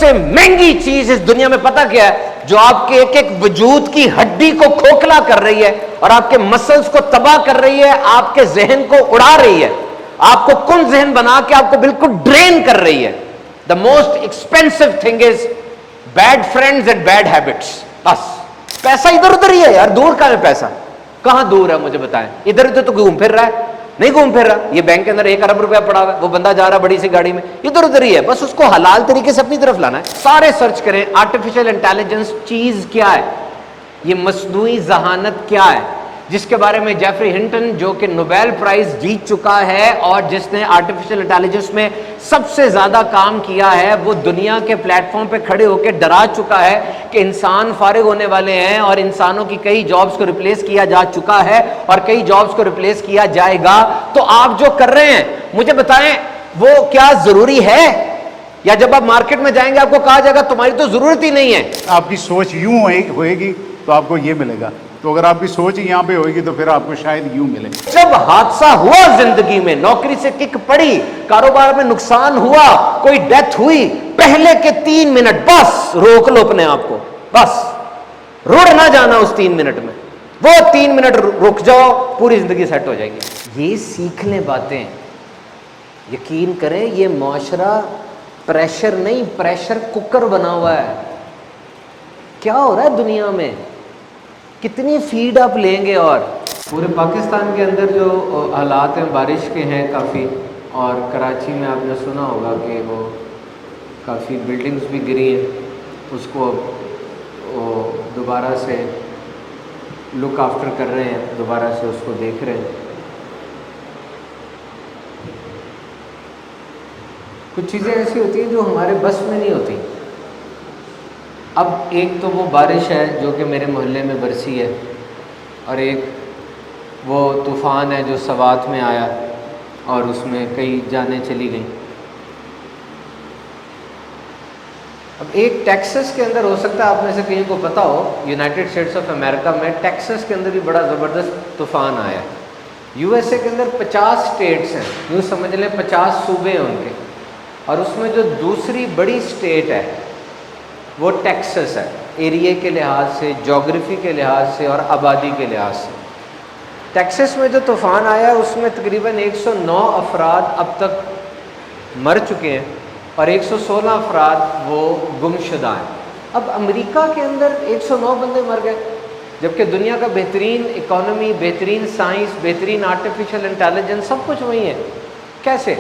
سے مہنگی چیز اس دنیا میں پتہ کیا ہے؟ جو آپ کے ایک ایک وجود کی ہڈی کو کھوکھلا کر رہی ہے اور آپ کے مسلز کو تباہ کر رہی ہے، آپ کے ذہن کو اڑا رہی ہے، آپ کو کن ذہن بنا کے آپ کو بالکل ڈرین کر رہی ہے. The most expensive thing is bad friends and bad habits. بس پیسہ ادھر ادھر ہی ہے یار. دور کہاں ہے پیسہ؟ کہاں دور ہے مجھے بتائیں؟ ادھر ادھر تو گھوم پھر رہا ہے. نہیں گھوم پھر رہا. یہ بینک کے اندر 1 ارب روپیہ پڑا ہوا ہے، وہ بندہ جا رہا بڑی سی گاڑی میں، ادھر ادھر ہی ہے. بس اس کو حلال طریقے سے اپنی طرف لانا ہے. سارے سرچ کریں آرٹیفیشل انٹیلیجنس چیز کیا ہے، یہ مصنوعی ذہانت کیا ہے، جس کے بارے میں جیفری ہنٹن جو کہ نوبیل پرائز جیت چکا ہے اور جس نے آرٹیفیشل انٹیلیجنس میں سب سے زیادہ کام کیا ہے، وہ دنیا کے پلیٹ فارم پہ کھڑے ہو کے ڈرا چکا ہے کہ انسان فارغ ہونے والے ہیں اور انسانوں کی کئی جابز کو ریپلیس کیا جا چکا ہے اور کئی جابز کو ریپلیس کیا جائے گا. تو آپ جو کر رہے ہیں مجھے بتائیں وہ کیا ضروری ہے؟ یا جب آپ مارکیٹ میں جائیں گے آپ کو کہا جائے گا تمہاری تو ضرورت ہی نہیں ہے. آپ کی سوچ یوں ہوئے گی تو آپ کو یہ ملے گا، تو اگر آپ کی سوچ یہاں پہ ہوئے گی تو پھر آپ کو شاید یوں ملے. جب حادثہ ہوا زندگی میں، نوکری سے کک پڑی، کاروبار میں نقصان ہوا، کوئی ڈیتھ ہوئی، پہلے کے 3 منٹ بس روک لو اپنے آپ کو. بس رڑ نہ جانا اس 3 منٹ میں. وہ 3 منٹ رک جاؤ، پوری زندگی سیٹ ہو جائے گی. یہ سیکھ لیں باتیں. یقین کریں یہ معاشرہ پریشر نہیں، پریشر کوکر بنا ہوا ہے. کیا ہو رہا ہے دنیا میں؟ کتنی فیڈ آپ لیں گے؟ اور پورے پاکستان کے اندر جو حالات ہیں بارش کے ہیں کافی، اور کراچی میں آپ نے سنا ہوگا کہ وہ کافی بلڈنگز بھی گری ہیں. اس کو دوبارہ سے لک آفٹر کر رہے ہیں، دوبارہ سے اس کو دیکھ رہے ہیں. کچھ چیزیں ایسی ہوتی ہیں جو ہمارے بس میں نہیں ہوتی. اب ایک تو وہ بارش ہے جو کہ میرے محلے میں برسی ہے، اور ایک وہ طوفان ہے جو سوات میں آیا اور اس میں کئی جانیں چلی گئیں. اب ایک ٹیکسس کے اندر ہو سکتا ہے آپ میں سے کہیں کو پتہ ہو، یونائٹڈ اسٹیٹس آف امریکہ میں ٹیکسس کے اندر بھی بڑا زبردست طوفان آیا. یو ایس اے کے اندر 50 اسٹیٹس ہیں، یوں سمجھ لیں 50 صوبے ہیں ان کے، اور اس میں جو دوسری بڑی اسٹیٹ ہے وہ ٹیکسس ہے، ایریے کے لحاظ سے، جغرافی کے لحاظ سے اور آبادی کے لحاظ سے. ٹیکسس میں جو طوفان آیا اس میں تقریباً 109 افراد اب تک مر چکے ہیں اور 116 افراد وہ گم شدہ ہیں. اب امریکہ کے اندر 109 بندے مر گئے، جبکہ دنیا کا بہترین اکانومی، بہترین سائنس، بہترین آرٹیفیشل انٹیلیجنس سب کچھ وہی ہے. کیسے؟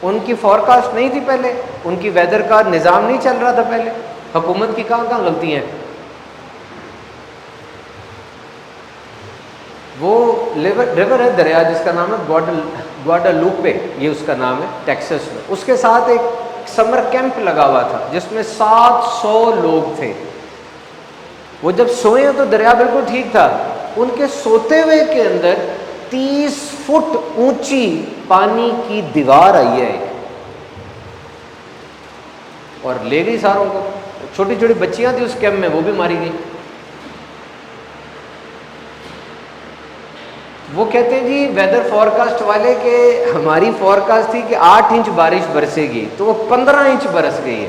ان کی فورکاسٹ نہیں تھی پہلے، ان کی ویدر کا نظام نہیں چل رہا تھا پہلے. حکومت کی کہاں غلطی ہیں؟ وہ ریور ہے، دریا جس کا نام ہے گواڈالوپے، یہ اس کا نام ہے ٹیکسس میں. اس کے ساتھ ایک سمر کیمپ لگا ہوا تھا جس میں 700 لوگ تھے. وہ جب سوئے تو دریا بالکل ٹھیک تھا، ان کے سوتے ہوئے کے اندر 30 فٹ اونچی پانی کی دیوار آئی ہے اور لے گئی ساروں کو. چھوٹی چھوٹی بچیاں تھیں اس کیمپ میں، وہ بھی ماری گئی. وہ کہتے ہیں جی ویدر فورکاسٹ والے کہ ہماری فورکاسٹ تھی کہ 8 انچ بارش برسے گی، تو وہ 15 انچ برس گئی ہے.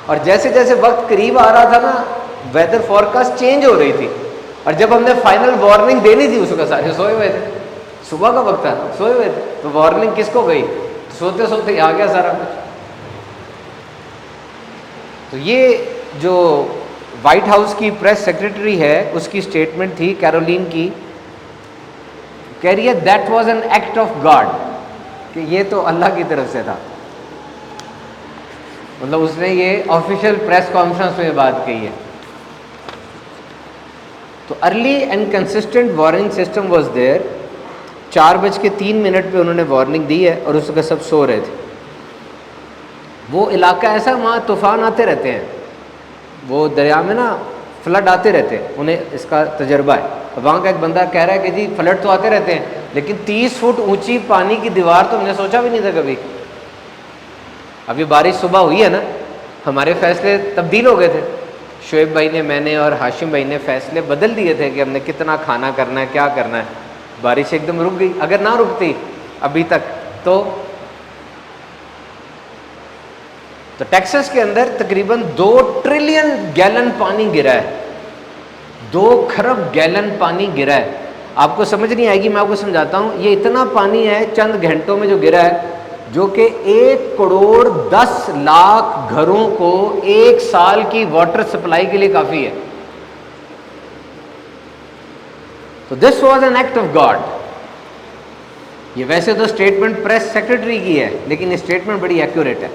اور جیسے جیسے وقت قریب آ رہا تھا نا، ویدر فورکاسٹ چینج ہو رہی تھی، اور جب ہم نے فائنل وارننگ دینی تھی اس کا سارے سوئے ہوئے تھے. صبح کا وقت تھا، سوئے ہوئے تھے، تو وارننگ کس کو گئی؟ سوتے سوتے ہی آ گیا سارا کچھ. تو یہ جو وائٹ ہاؤس کی پریس سیکرٹری ہے اس کی سٹیٹمنٹ تھی کیرولین کی، کہہ رہی ہے that was an act of God, کہ یہ تو اللہ کی طرف سے تھا. مطلب اس نے یہ آفیشیل پریس کانفرنس میں بات کہی ہے. تو early and consistent warning system was there. 4:03 پہ انہوں نے وارننگ دی ہے اور اس کا سب سو رہے تھے. وہ علاقہ ایسا وہاں طوفان آتے رہتے ہیں، وہ دریا میں نا فلڈ آتے رہتے ہیں، انہیں اس کا تجربہ ہے. وہاں کا ایک بندہ کہہ رہا ہے کہ جی فلڈ تو آتے رہتے ہیں لیکن 30 فٹ اونچی پانی کی دیوار تو ہم نے سوچا بھی نہیں تھا کبھی. ابھی بارش صبح ہوئی ہے نا، ہمارے فیصلے تبدیل ہو گئے تھے. شعیب بھائی نے، میں نے اور ہاشم بھائی نے فیصلے بدل دیے تھے کہ ہم نے کتنا کھانا کرنا ہے، کیا کرنا ہے. بارش ایک دم رک گئی. اگر نہ رکتی ابھی تک تو تو ٹیکسس کے اندر تقریباً 2 ٹریلین گیلن پانی گرا ہے، 2 کھرب گیلن پانی گرا ہے. آپ کو سمجھ نہیں آئے گی، میں آپ کو سمجھاتا ہوں. یہ اتنا پانی ہے چند گھنٹوں میں جو گرا ہے، جو کہ 1,10,00,000 گھروں کو 1 سال کی واٹر سپلائی کے لیے کافی ہے. تو this was an act of God. یہ ویسے تو اسٹیٹمنٹ پریس سیکرٹری کی ہے، لیکن یہ اسٹیٹمنٹ بڑی ایکوریٹ ہے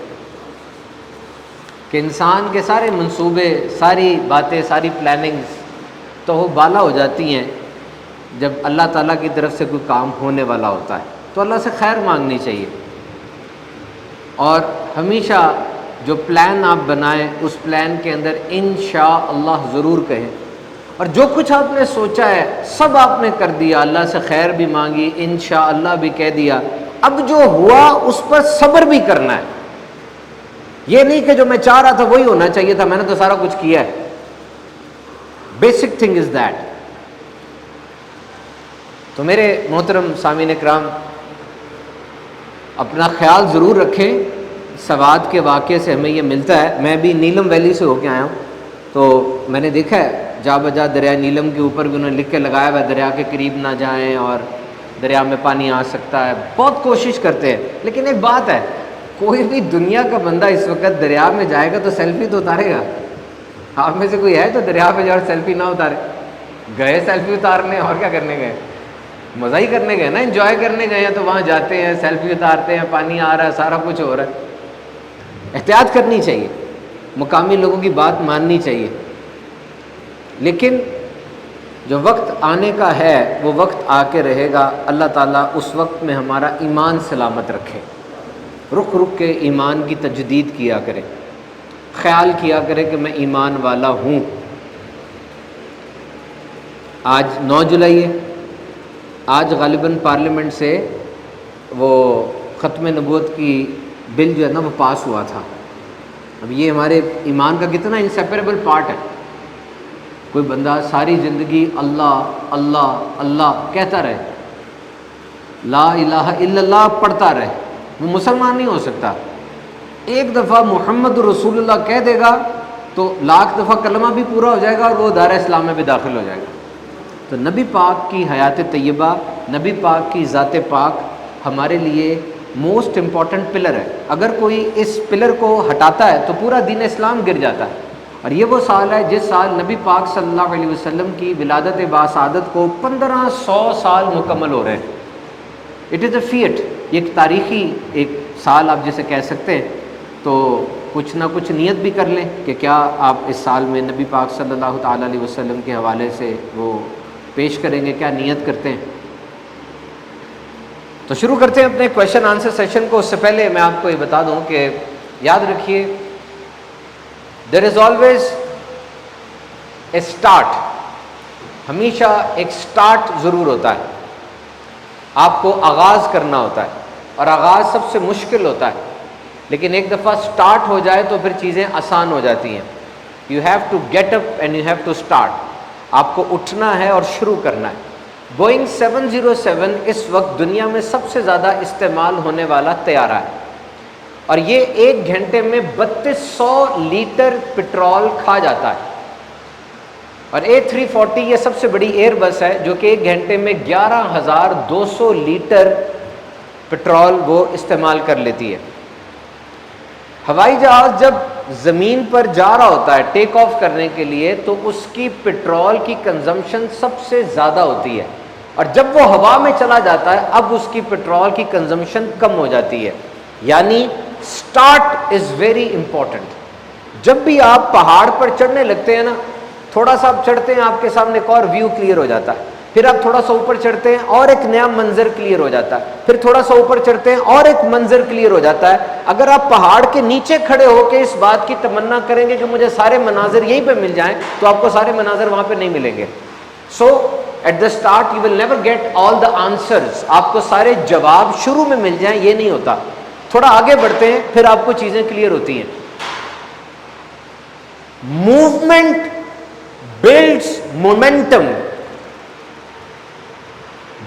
کہ انسان کے سارے منصوبے، ساری باتیں، ساری پلاننگز تو وہ بالا ہو جاتی ہیں جب اللہ تعالیٰ کی طرف سے کوئی کام ہونے والا ہوتا ہے. تو اللہ سے خیر مانگنی چاہیے، اور ہمیشہ جو پلان آپ بنائیں اس پلان کے اندر انشاءاللہ ضرور کہیں. اور جو کچھ آپ نے سوچا ہے سب آپ نے کر دیا، اللہ سے خیر بھی مانگی، انشاءاللہ بھی کہہ دیا. اب جو ہوا اس پر صبر بھی کرنا ہے. یہ نہیں کہ جو میں چاہ رہا تھا وہی ہونا چاہیے تھا، میں نے تو سارا کچھ کیا ہے. Basic thing is that. تو میرے محترم سامعین اکرام، اپنا خیال ضرور رکھیں. سوات کے واقعے سے ہمیں یہ ملتا ہے. میں بھی نیلم ویلی سے ہو کے آیا ہوں، تو میں نے دیکھا ہے جا بجا دریا نیلم کے اوپر بھی انہوں نے لکھ کے لگایا ہوا ہے دریا کے قریب نہ جائیں اور دریا میں پانی آ سکتا ہے. بہت کوشش کرتے ہیں، لیکن ایک بات ہے، کوئی بھی دنیا کا بندہ اس وقت دریا میں جائے گا تو سیلفی تو اتارے گا. آپ میں سے کوئی ہے تو دریا پہ جا اور سیلفی نہ اتارے؟ گئے سیلفی اتارنے، اور کیا کرنے گئے؟ مزہ ہی کرنے گئے نا، انجوائے کرنے گئے ہیں. تو وہاں جاتے ہیں، سیلفی اتارتے ہیں، پانی آ رہا ہے، سارا کچھ ہو رہا ہے. احتیاط کرنی چاہیے، مقامی لوگوں کی بات ماننی چاہیے. لیکن جو وقت آنے کا ہے وہ وقت آ کے رہے گا. اللہ تعالیٰ اس وقت میں ہمارا ایمان سلامت رکھے. رک رک کے ایمان کی تجدید کیا کرے، خیال کیا کرے کہ میں ایمان والا ہوں. آج 9 جولائی ہے. آج غالباً پارلیمنٹ سے وہ ختم نبوت کی بل جو ہے نا وہ پاس ہوا تھا. اب یہ ہمارے ایمان کا کتنا انسیپریبل پارٹ ہے. کوئی بندہ ساری زندگی اللہ اللہ اللہ کہتا رہے، لا الہ الا اللہ پڑھتا رہے، وہ مسلمان نہیں ہو سکتا. ایک دفعہ محمد رسول اللہ کہہ دے گا تو 1,00,000 دفعہ کلمہ بھی پورا ہو جائے گا اور وہ دار اسلام میں بھی داخل ہو جائے گا. تو نبی پاک کی حیات طیبہ، نبی پاک کی ذات پاک ہمارے لیے موسٹ امپورٹنٹ پلر ہے. اگر کوئی اس پلر کو ہٹاتا ہے تو پورا دین اسلام گر جاتا ہے. اور یہ وہ سال ہے جس سال نبی پاک صلی اللہ علیہ وسلم کی ولادت باسعادت کو 1500 سال مکمل ہو رہے ہیں. It is a feat. یہ ایک تاریخی ایک سال آپ جسے کہہ سکتے ہیں. تو کچھ نہ کچھ نیت بھی کر لیں کہ کیا آپ اس سال میں نبی پاک صلی اللہ تعالیٰ علیہ وسلم کے حوالے سے وہ پیش کریں گے، کیا نیت کرتے ہیں. تو شروع کرتے ہیں اپنے کویشچن آنسر سیشن کو. اس سے پہلے میں آپ کو یہ بتا دوں کہ یاد رکھیے دیر از آلویز اے اسٹارٹ. ہمیشہ ایک اسٹارٹ ضرور ہوتا ہے. آپ کو آغاز کرنا ہوتا ہے اور آغاز سب سے مشکل ہوتا ہے، لیکن ایک دفعہ اسٹارٹ ہو جائے تو پھر چیزیں آسان ہو جاتی ہیں. You have to get up and you have to start. آپ کو اٹھنا ہے اور شروع کرنا ہے. بوئنگ 707 اس وقت دنیا میں سب سے زیادہ استعمال ہونے والا طیارہ ہے، اور یہ 1 گھنٹے میں 3200 لیٹر پٹرول کھا جاتا ہے. اور A340 یہ سب سے بڑی ایئر بس ہے جو کہ 1 گھنٹے میں 11,200 لیٹر پٹرول وہ استعمال کر لیتی ہے. ہوائی جہاز جب زمین پر جا رہا ہوتا ہے ٹیک آف کرنے کے لیے تو اس کی پٹرول کی کنزمپشن سب سے زیادہ ہوتی ہے، اور جب وہ ہوا میں چلا جاتا ہے اب اس کی پٹرول کی کنزمپشن کم ہو جاتی ہے. یعنی سٹارٹ از ویری امپورٹنٹ. جب بھی آپ پہاڑ پر چڑھنے لگتے ہیں نا، تھوڑا سا آپ چڑھتے ہیں آپ کے سامنے ایک اور ویو کلیئر ہو جاتا ہے، پھر آپ تھوڑا سا اوپر چڑھتے ہیں اور ایک نیا منظر کلیئر ہو جاتا ہے، پھر تھوڑا سا اوپر چڑھتے ہیں اور ایک منظر کلیئر ہو جاتا ہے. اگر آپ پہاڑ کے نیچے کھڑے ہو کے اس بات کی تمنا کریں گے کہ مجھے سارے مناظر یہیں پہ مل جائیں تو آپ کو سارے مناظر وہاں پہ نہیں ملیں گے. So at the start you will never get all the answers. آپ کو سارے جواب شروع میں مل جائیں یہ نہیں ہوتا. تھوڑا آگے بڑھتے ہیں پھر آپ کو چیزیں کلیئر ہوتی ہیں. Movement builds momentum.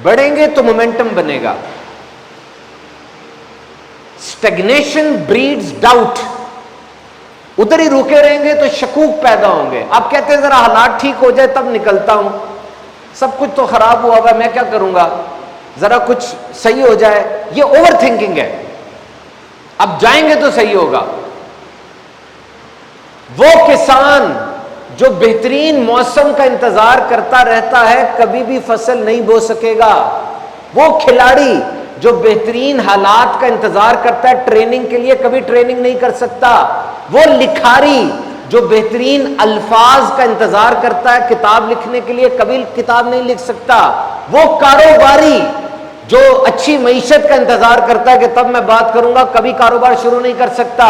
بڑھیں گے تو مومنٹم بنے گا. Stagnation breeds doubt. ادھر ہی رکے رہیں گے تو شکوک پیدا ہوں گے. آپ کہتے ہیں ذرا حالات ٹھیک ہو جائے تب نکلتا ہوں, سب کچھ تو خراب ہوا ہوا, میں کیا کروں گا, ذرا کچھ صحیح ہو جائے. یہ اوور تھنکنگ ہے. اب جائیں گے تو صحیح ہوگا. وہ کسان جو بہترین موسم کا انتظار کرتا رہتا ہے کبھی بھی فصل نہیں بو سکے گا. وہ کھلاڑی جو بہترین حالات کا انتظار کرتا ہے ٹریننگ کے لیے کبھی ٹریننگ نہیں کر سکتا. وہ لکھاری جو بہترین الفاظ کا انتظار کرتا ہے کتاب لکھنے کے لیے کبھی کتاب نہیں لکھ سکتا. وہ کاروباری جو اچھی معیشت کا انتظار کرتا ہے کہ تب میں بات کروں گا کبھی کاروبار شروع نہیں کر سکتا.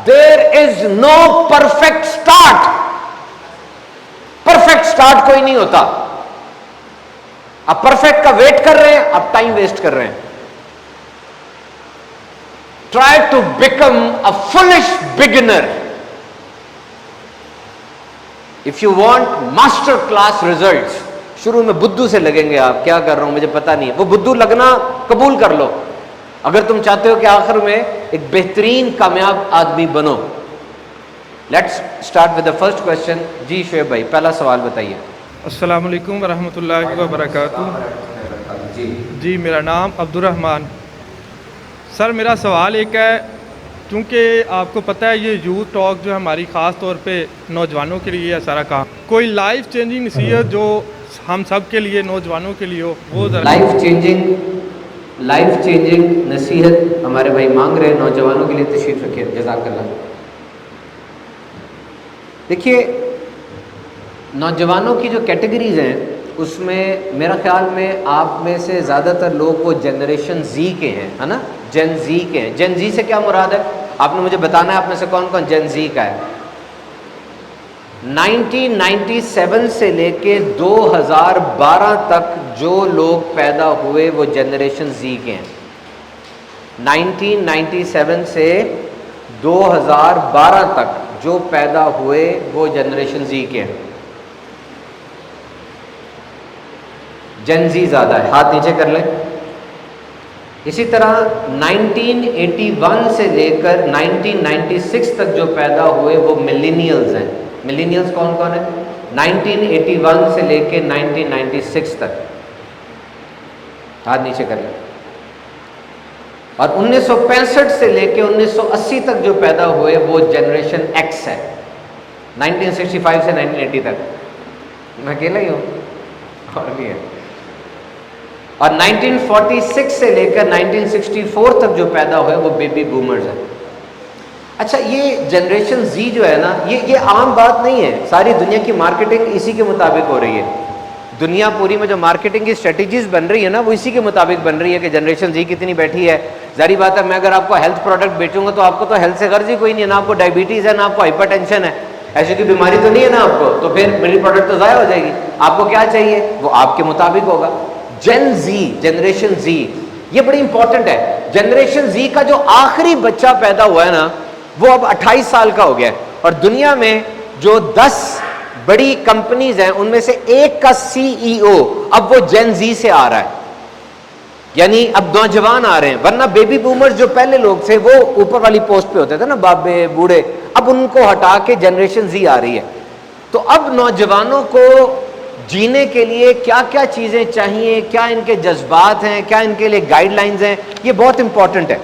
There is no perfect start. Perfect start کوئی نہیں ہوتا. آپ پرفیکٹ کا ویٹ کر رہے ہیں, آپ ٹائم ویسٹ کر رہے ہیں. Try to become a foolish beginner. If you want master class results, شروع میں بدھو سے لگیں گے آپ, کیا کر رہا ہوں مجھے پتا نہیں ہے. وہ بدھو لگنا قبول کر لو اگر تم چاہتے ہو کہ آخر میں ایک بہترین کامیاب آدمی بنو. Let's start with the first question. جی شعیب بھائی پہلا سوال بتائیے. السلام علیکم ورحمۃ اللہ وبرکاتہ. جی میرا نام عبد الرحمن. سر میرا سوال ایک ہے, کیونکہ آپ کو پتہ ہے یہ یوتھ ٹاک جو ہماری خاص طور پہ نوجوانوں کے لیے ہے سارا کام, کوئی لائف چینجنگ نصیحت جو ہم سب کے لیے نوجوانوں کے لیے ہو وہ ذرا. لائف چینجنگ نصیحت ہمارے بھائی مانگ رہے ہیں نوجوانوں کے لیے, تشریف رکھیے. جزاک اللہ. دیکھیے نوجوانوں کی جو کیٹیگریز ہیں اس میں میرا خیال میں آپ میں سے زیادہ تر لوگ وہ جنریشن زی کے ہیں, ہے نا, جن زی کے ہیں. جن زی سے کیا مراد ہے آپ نے مجھے بتانا ہے, آپ میں سے کون کون جن زی کا ہے. 1997 سے لے کے 2012 تک جو لوگ پیدا ہوئے وہ جنریشن زی کے ہیں. 1997 سے 2012 تک جو پیدا ہوئے وہ جنریشن زی کے ہیں. جن زی زیادہ ہے, ہاتھ نیچے کر لیں. اسی طرح 1981 سے لے کر 1996 تک جو پیدا ہوئے وہ ملینیلز ہیں. ملینیلز کون کون ہیں؟ 1981 سے لے کے 1996 تک, ہاتھ نیچے کر لیں. اور 1965 سے لے کے 1980 تک جو پیدا ہوئے وہ جنریشن ایکس ہے. 1965 سے 1980 تک. میں اکیلا ہی ہوں اور بھی ہے. اور 1946 سے لے کر 1964 تک جو پیدا ہوئے وہ بیبی بومرز ہیں. اچھا یہ جنریشن زی جو ہے نا یہ عام بات نہیں ہے. ساری دنیا کی مارکیٹنگ اسی کے مطابق ہو رہی ہے. دنیا پوری میں جو مارکیٹنگ کی اسٹریٹجیز بن رہی ہے نا وہ اسی کے مطابق بن رہی ہے کہ جنریشن زی کتنی بیٹھی ہے. ظاہری بات ہے میں اگر آپ کو ہیلتھ پروڈکٹ بیچوں گا تو آپ کو تو ہیلتھ سے غرض ہی کوئی نہیں ہے, نہ آپ کو ڈائبٹیز ہے نہ آپ کو ہائپر ٹینشن ہے, ایسی کوئی بیماری تو نہیں ہے نا آپ کو, تو پھر میری پروڈکٹ تو ضائع ہو جائے گی. آپ کو کیا چاہیے وہ آپ کے مطابق ہوگا. جن زی, جنریشن زی, یہ بڑی امپورٹنٹ ہے. جنریشن زی کا جو آخری بچہ پیدا ہوا ہے نا وہ اب 28 سال کا ہو گیا ہے. اور دنیا میں جو 10 بڑی کمپنیز ہیں ان میں سے ایک کا CEO اب وہ جن زی سے آ رہا ہے, یعنی اب نوجوان آ رہے ہیں. ورنہ بیبی بومرز جو پہلے لوگ تھے وہ اوپر والی پوسٹ پہ ہوتے تھے نا, بابے بوڑھے, اب ان کو ہٹا کے جنریشن زی آ رہی ہے. تو اب نوجوانوں کو جینے کے لیے کیا کیا چیزیں چاہیے, کیا ان کے جذبات ہیں, کیا ان کے لیے گائیڈ لائنز ہیں, یہ بہت امپورٹنٹ ہے.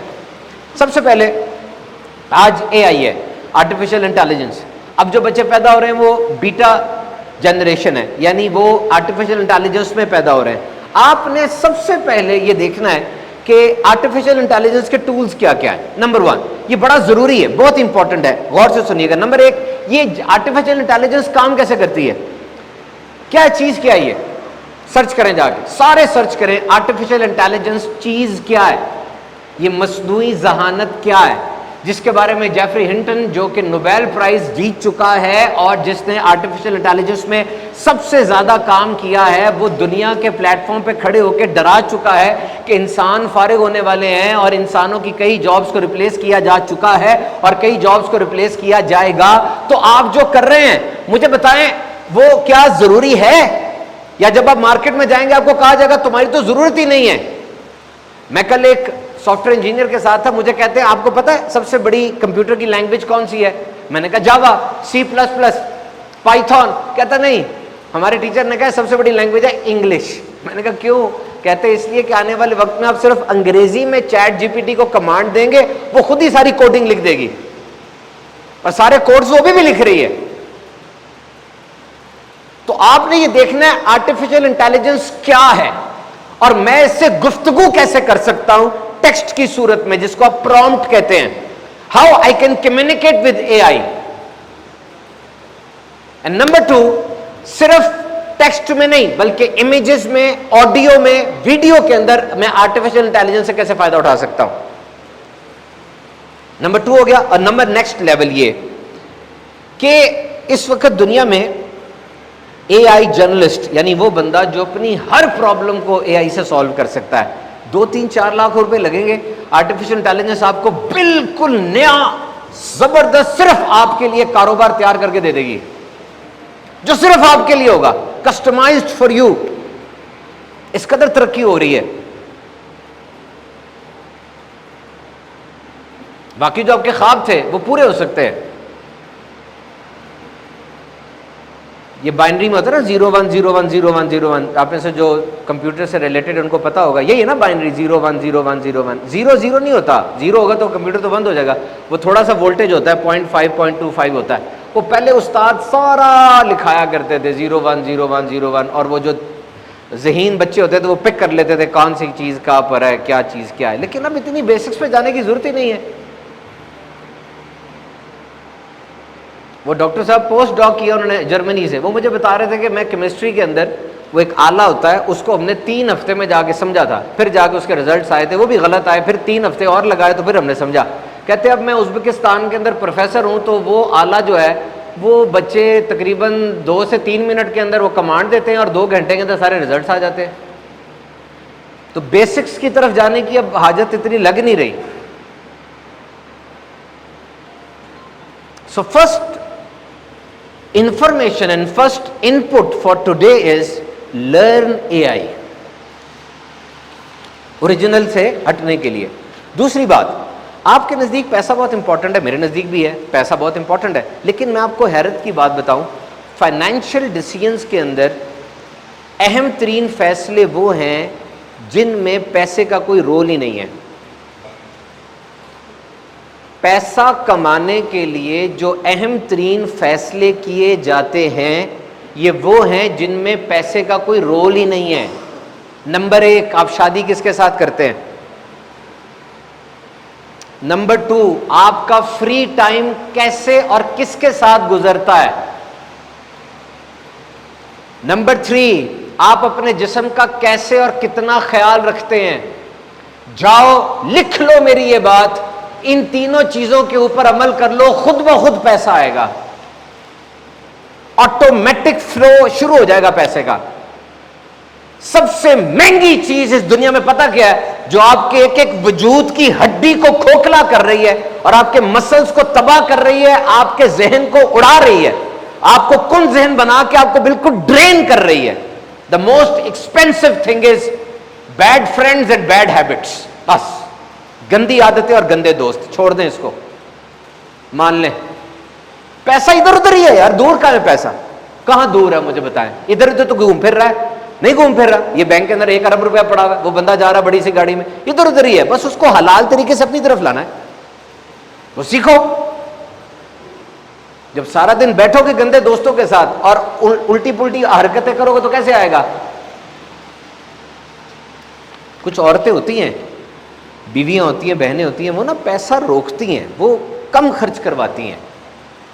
سب سے پہلے آج AI ہے, آرٹیفیشل انٹیلیجنس. اب جو بچے پیدا ہو رہے ہیں وہ بیٹا جنریشن ہے, یعنی وہ آرٹیفیشل انٹیلیجنس میں پیدا ہو رہے ہیں. آپ نے سب سے پہلے یہ دیکھنا ہے کہ آرٹیفیشل انٹیلیجنس کے ٹولز کیا کیا ہے. نمبر 1, یہ بڑا ضروری ہے, بہت امپورٹنٹ ہے, غور سے سنیے گا. نمبر 1, یہ آرٹیفیشل انٹیلیجنس کام کیسے کرتی ہے, کیا چیز کیا ہے, یہ سرچ کریں جا کے, سارے سرچ کریں آرٹیفیشل انٹیلیجنس چیز کیا ہے, یہ مصنوعی ذہانت کیا ہے, جس کے بارے میں جیفری ہنٹن جو کہ نوبیل پرائز جیت چکا ہے اور جس نے آرٹیفیشل انٹیلیجنس میں سب سے زیادہ کام کیا ہے, وہ دنیا کے پلیٹ فارم پہ کھڑے ہو کے ڈرا چکا ہے کہ انسان فارغ ہونے والے ہیں اور انسانوں کی کئی جابز کو ریپلیس کیا جا چکا ہے اور کئی جابز کو ریپلیس کیا جائے گا. تو آپ جو کر رہے ہیں مجھے بتائیں وہ کیا ضروری ہے, یا جب آپ مارکیٹ میں جائیں گے آپ کو کہا جائے گا تمہاری تو ضرورت ہی نہیں ہے. میں کل ایک سافٹ ویئر انجینئر کے ساتھ تھا, مجھے کہتے ہیں آپ کو پتہ ہے سب سے بڑی کمپیوٹر کی لینگویج کون سی ہے؟ میں نے کہا جاوا, سی پلس پلس, پائتھون. کہتا نہیں, ہمارے ٹیچر نے کہا سب سے بڑی لینگویج ہے انگلش. میں نے کہا کیوں؟ کہتے اس لیے کہ آنے والے وقت میں آپ صرف انگریزی میں چیٹ جی پی ٹی کو کمانڈ دیں گے, وہ خود ہی ساری کوڈنگ لکھ دے گی, اور سارے کوڈز وہ بھی لکھ رہی ہے. تو آپ نے یہ دیکھنا ہے آرٹیفیشل انٹیلیجنس کیا ہے, اور میں اس سے گفتگو کیسے کر سکتا ہوں ٹیکسٹ کی صورت میں, جس کو آپ پرومپٹ کہتے ہیں. How I can communicate with a I. And number 2, صرف ٹیکسٹ میں نہیں بلکہ امیجز میں, آڈیو میں, ویڈیو کے اندر میں آرٹیفیشل انٹیلیجنس سے کیسے فائدہ اٹھا سکتا ہوں. نمبر 2 ہو گیا. اور نمبر نیکسٹ لیول یہ کہ اس وقت دنیا میں اے آئی جرنلسٹ, یعنی وہ بندہ جو اپنی ہر پرابلم کو اے آئی سے سالو کر سکتا ہے, 2-3-4 لاکھ روپے لگیں گے, آرٹیفیشل انٹیلیجنس آپ کو بالکل نیا زبردست صرف آپ کے لیے کاروبار تیار کر کے دے دے گی, جو صرف آپ کے لیے ہوگا, کسٹمائزڈ فار یو. اس قدر ترقی ہو رہی ہے. باقی جو آپ کے خواب تھے وہ پورے ہو سکتے ہیں. یہ بائنری میں ہوتا ہے نا 0101010101, آپ میں سے جو کمپیوٹر سے ریلیٹڈ ان کو پتا ہوگا, یہی ہے نا بائنری 010101. 00 نہیں ہوتا, 0 ہوگا تو کمپیوٹر تو بند ہو جائے گا. وہ تھوڑا سا وولٹیج ہوتا ہے, 0.5 0.25 ہوتا ہے. وہ پہلے استاد سارا لکھایا کرتے تھے 010101, اور وہ جو ذہین بچے ہوتے تھے وہ پک کر لیتے تھے کون سی چیز کہاں پر ہے, کیا چیز کیا ہے. لیکن اب اتنی بیسکس پہ جانے کی ضرورت ہی نہیں ہے. وہ ڈاکٹر صاحب پوسٹ ڈاک کیا انہوں نے جرمنی سے, وہ مجھے بتا رہے تھے کہ میں کیمسٹری کے اندر وہ ایک آلہ ہوتا ہے, اس کو ہم نے 3 ہفتے میں جا کے سمجھا تھا, پھر جا کے اس کے ریزلٹس آئے تھے, وہ بھی غلط آئے, پھر 3 ہفتے اور لگائے تو پھر ہم نے سمجھا. کہتے اب میں ازبکستان کے اندر پروفیسر ہوں, تو وہ آلہ جو ہے وہ بچے تقریباً 2 سے 3 منٹ کے اندر وہ کمانڈ دیتے ہیں اور 2 گھنٹے کے اندر سارے ریزلٹس آ جاتے ہیں. تو بیسکس کی طرف جانے کی اب حاجت اتنی لگ نہیں رہی. So first information and first input for today is learn AI, original سے ہٹنے کے لیے. دوسری بات, آپ کے نزدیک پیسہ بہت امپورٹنٹ ہے, میرے نزدیک بھی ہے, پیسہ بہت امپورٹنٹ ہے, لیکن میں آپ کو حیرت کی بات بتاؤں, فائنینشیل ڈیسیژنز کے اندر اہم ترین فیصلے وہ ہیں جن میں پیسے کا کوئی رول ہی نہیں ہے. پیسہ کمانے کے لیے جو اہم ترین فیصلے کیے جاتے ہیں یہ وہ ہیں جن میں پیسے کا کوئی رول ہی نہیں ہے. نمبر 1, آپ شادی کس کے ساتھ کرتے ہیں. نمبر 2, آپ کا فری ٹائم کیسے اور کس کے ساتھ گزرتا ہے. نمبر 3, آپ اپنے جسم کا کیسے اور کتنا خیال رکھتے ہیں. جاؤ لکھ لو میری یہ بات, ان تینوں چیزوں کے اوپر عمل کر لو, خود بخود پیسہ آئے گا, آٹومیٹک فلو شروع ہو جائے گا پیسے کا. سب سے مہنگی چیز اس دنیا میں پتہ کیا ہے, جو آپ کے ایک ایک وجود کی ہڈی کو کھوکھلا کر رہی ہے اور آپ کے مسلز کو تباہ کر رہی ہے, آپ کے ذہن کو اڑا رہی ہے, آپ کو کن ذہن بنا کے آپ کو بالکل ڈرین کر رہی ہے. The most expensive thing is bad friends and bad habits. بس گندی عادتیں اور گندے دوست, چھوڑ دیں اس کو, مان لیں پیسہ ادھر ادھر ہی ہے یار. دور کہاں ہے پیسہ, کہاں دور ہے مجھے بتائیں. ادھر ادھر تو گھوم پھر رہا ہے, نہیں گھوم پھر رہا. یہ بینک کے اندر 1 ارب روپیہ پڑا ہوا ہے, وہ بندہ جا رہا بڑی سی گاڑی میں, ادھر ادھر ہی ہے. بس اس کو حلال طریقے سے اپنی طرف لانا ہے, وہ سیکھو. جب سارا دن بیٹھو گے گندے دوستوں کے ساتھ اور الٹی پلٹی حرکتیں کرو گے تو کیسے آئے گا. کچھ عورتیں ہوتی ہیں, بیویاں ہوتی ہیں, بہنیں ہوتی ہیں, وہ نا پیسہ روکتی ہیں, وہ کم خرچ کرواتی ہیں,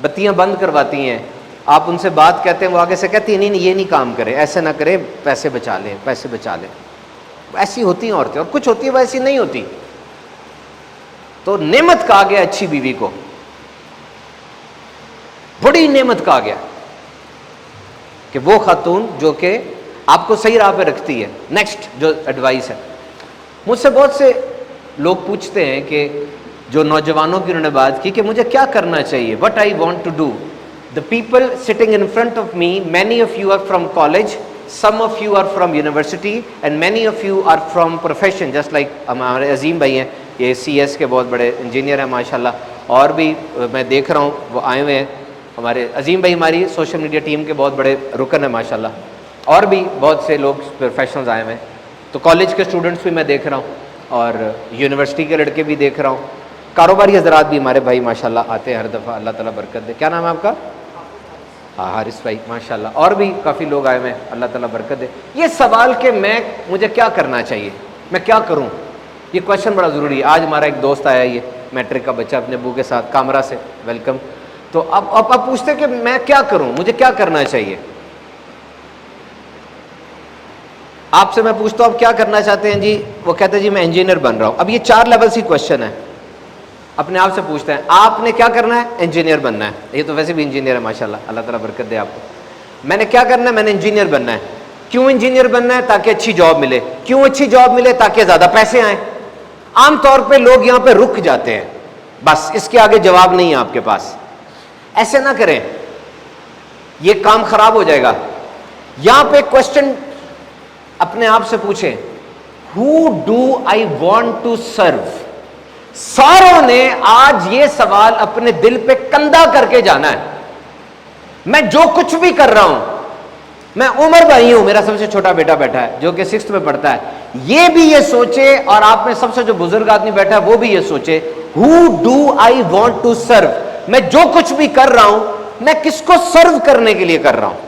بتیاں بند کرواتی ہیں. آپ ان سے بات کہتے ہیں, وہ آگے سے کہتی ہیں نہیں یہ نہیں کام کرے, ایسے نہ کرے, پیسے بچا لیں, پیسے بچا لیں. ایسی ہوتی ہیں عورتیں, اور کچھ ہوتی ہیں وہ ایسی نہیں ہوتی. تو نعمت کہا گیا اچھی بیوی کو, بڑی نعمت کہا گیا کہ وہ خاتون جو کہ آپ کو صحیح راہ پہ رکھتی ہے. نیکسٹ جو ایڈوائس ہے, مجھ سے بہت سے لوگ پوچھتے ہیں کہ جو نوجوانوں کی انہوں نے بات کی کہ مجھے کیا کرنا چاہیے, what I want to do. The people sitting in front of me, many of you are from college, some of you are from university and many of you are from profession, just like ہمارے عظیم بھائی ہیں, یہ C S کے بہت بڑے engineer ہیں ماشاء اللہ, اور بھی میں دیکھ رہا ہوں وہ آئے ہوئے ہیں. ہمارے عظیم بھائی ہماری سوشل میڈیا ٹیم کے بہت بڑے رکن ہیں ماشاءاللہ, اور بھی بہت سے لوگ پروفیشنلز آئے ہوئے ہیں. تو کالج کے اسٹوڈنٹس بھی میں دیکھ رہا ہوں, اور یونیورسٹی کے لڑکے بھی دیکھ رہا ہوں, کاروباری حضرات بھی ہمارے بھائی ماشاءاللہ آتے ہیں ہر دفعہ, اللہ تعالیٰ برکت دے. کیا نام ہے آپ کا؟ ہاں حارث بھائی ماشاءاللہ, اور بھی کافی لوگ آئے ہوئے ہیں, اللہ تعالیٰ برکت دے. یہ سوال کہ مجھے کیا کرنا چاہیے, میں کیا کروں, یہ کویشچن بڑا ضروری ہے. آج ہمارا ایک دوست آیا, یہ میٹرک کا بچہ اپنے ابو کے ساتھ, کامرا سے, ویلکم. تو اب آپ پوچھتے ہیں کہ میں کیا کروں, مجھے کیا کرنا چاہیے. آپ سے میں پوچھتا ہوں آپ کیا کرنا چاہتے ہیں جی, وہ کہتے ہیں جی میں انجینئر بن رہا ہوں. اب یہ 4 لیولس ہی کویشچن ہے, اپنے آپ سے پوچھتے ہیں آپ نے کیا کرنا ہے, انجینئر بننا ہے. یہ تو ویسے بھی انجینئر ہے ماشاءاللہ, اللہ تعالیٰ برکت دے آپ کو. میں نے کیا کرنا ہے, میں نے انجینئر بننا ہے. کیوں انجینئر بننا ہے؟ تاکہ اچھی جاب ملے. کیوں اچھی جاب ملے؟ تاکہ زیادہ پیسے آئیں. عام طور پہ لوگ یہاں پہ رک جاتے ہیں, بس اس کے آگے جواب نہیں ہے آپ کے پاس. ایسے نہ کریں, یہ کام خراب ہو جائے گا. یہاں پہ کویشچن اپنے آپ سے پوچھیں, how do I want to serve. ساروں نے آج یہ سوال اپنے دل پہ کندھا کر کے جانا ہے. میں جو کچھ بھی کر رہا ہوں, میں عمر بھائی ہوں, میرا سب سے چھوٹا بیٹا بیٹھا ہے جو کہ 6th میں پڑھتا ہے, یہ بھی یہ سوچے, اور آپ میں سب سے جو بزرگ آدمی بیٹھا ہے وہ بھی یہ سوچے, how do I want to serve. میں جو کچھ بھی کر رہا ہوں میں کس کو سرو کرنے کے لیے کر رہا ہوں,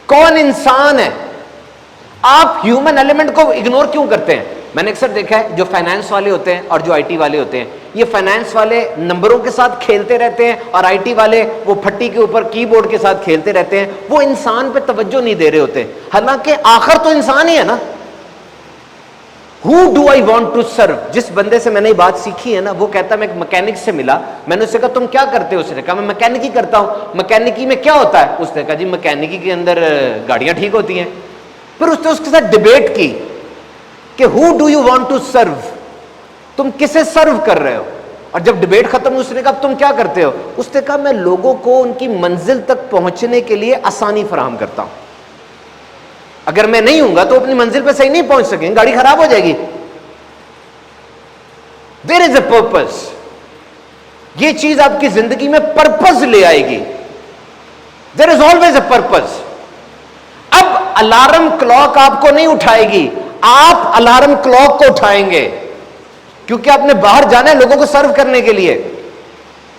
کون انسان ہے. آپ ہیومن ایلیمنٹ کو اگنور کیوں کرتے ہیں؟ میں نے اکثر دیکھا ہے جو فائنانس والے ہوتے ہیں اور جو آئی ٹی والے ہوتے ہیں, یہ فائنانس والے نمبروں کے ساتھ کھیلتے رہتے ہیں, اور آئی ٹی والے وہ پھٹی کے اوپر کی بورڈ کے ساتھ کھیلتے رہتے ہیں. وہ انسان پہ توجہ نہیں دے رہے ہوتے, حالانکہ آخر تو انسان ہی ہے نا. Who do I want to serve. جس بندے سے میں نے یہ بات سیکھی ہے نا, وہ کہتا ہے میں ایک مکینک سے ملا, میں نے اس سے کہا تم کیا کرتے ہو, اس نے کہا میں مکینکی کرتا ہوں. مکینکی میں کیا ہوتا ہے؟ اس نے کہا جی مکینکی کے اندر گاڑیاں ٹھیک ہوتی ہیں. پھر اس نے اس کے ساتھ ڈیبیٹ کی کہ who do you want to serve, تم کسے سرو کر رہے ہو. اور جب ڈیبیٹ ختم ہوئی, اس نے کہا تم کیا کرتے ہو, اس نے کہا میں لوگوں کو ان کی منزل تک پہنچنے کے لیے آسانی فراہم کرتا ہوں. اگر میں نہیں ہوں گا تو اپنی منزل پہ صحیح نہیں پہنچ سکیں, گاڑی خراب ہو جائے گی. There is a purpose. یہ چیز آپ کی زندگی میں پرپز لے آئے گی. There is always a purpose. اب الارم کلاک آپ کو نہیں اٹھائے گی, آپ الارم کلاک کو اٹھائیں گے, کیونکہ آپ نے باہر جانا ہے لوگوں کو سرو کرنے کے لیے.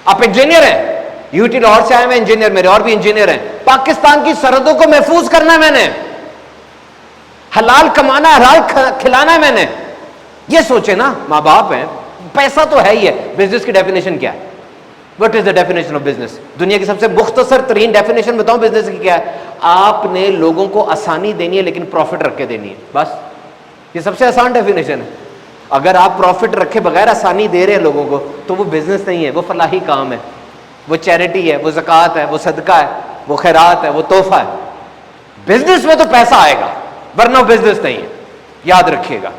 آپ انجینئر ہیں, یوٹی لاہور سے آئے ہیں انجینئر, میرے اور بھی انجینئر ہیں. پاکستان کی سرحدوں کو محفوظ کرنا ہے میں نے, حلال کمانا, حلال کھلانا ہے میں نے. یہ سوچے نا, ماں باپ ہیں, پیسہ تو ہے ہی ہے. بزنس کی ڈیفینیشن کیا ہے؟ What is the definition of business? دنیا کی سب سے مختصر ترین ڈیفینیشن بتاؤں بزنس کی کیا ہے؟ آپ نے لوگوں کو آسانی دینی ہے لیکن پروفٹ رکھ کے دینی ہے, بس. یہ سب سے آسان ڈیفینیشن ہے. اگر آپ پروفٹ رکھے بغیر آسانی دے رہے ہیں لوگوں کو تو وہ بزنس نہیں ہے, وہ فلاحی کام ہے, وہ چیریٹی ہے, وہ زکوٰۃ ہے, وہ صدقہ ہے, وہ خیرات ہے, وہ تحفہ ہے. بزنس میں تو پیسہ آئے گا, ورنہ بزنس نہیں ہے, یاد رکھیے گا.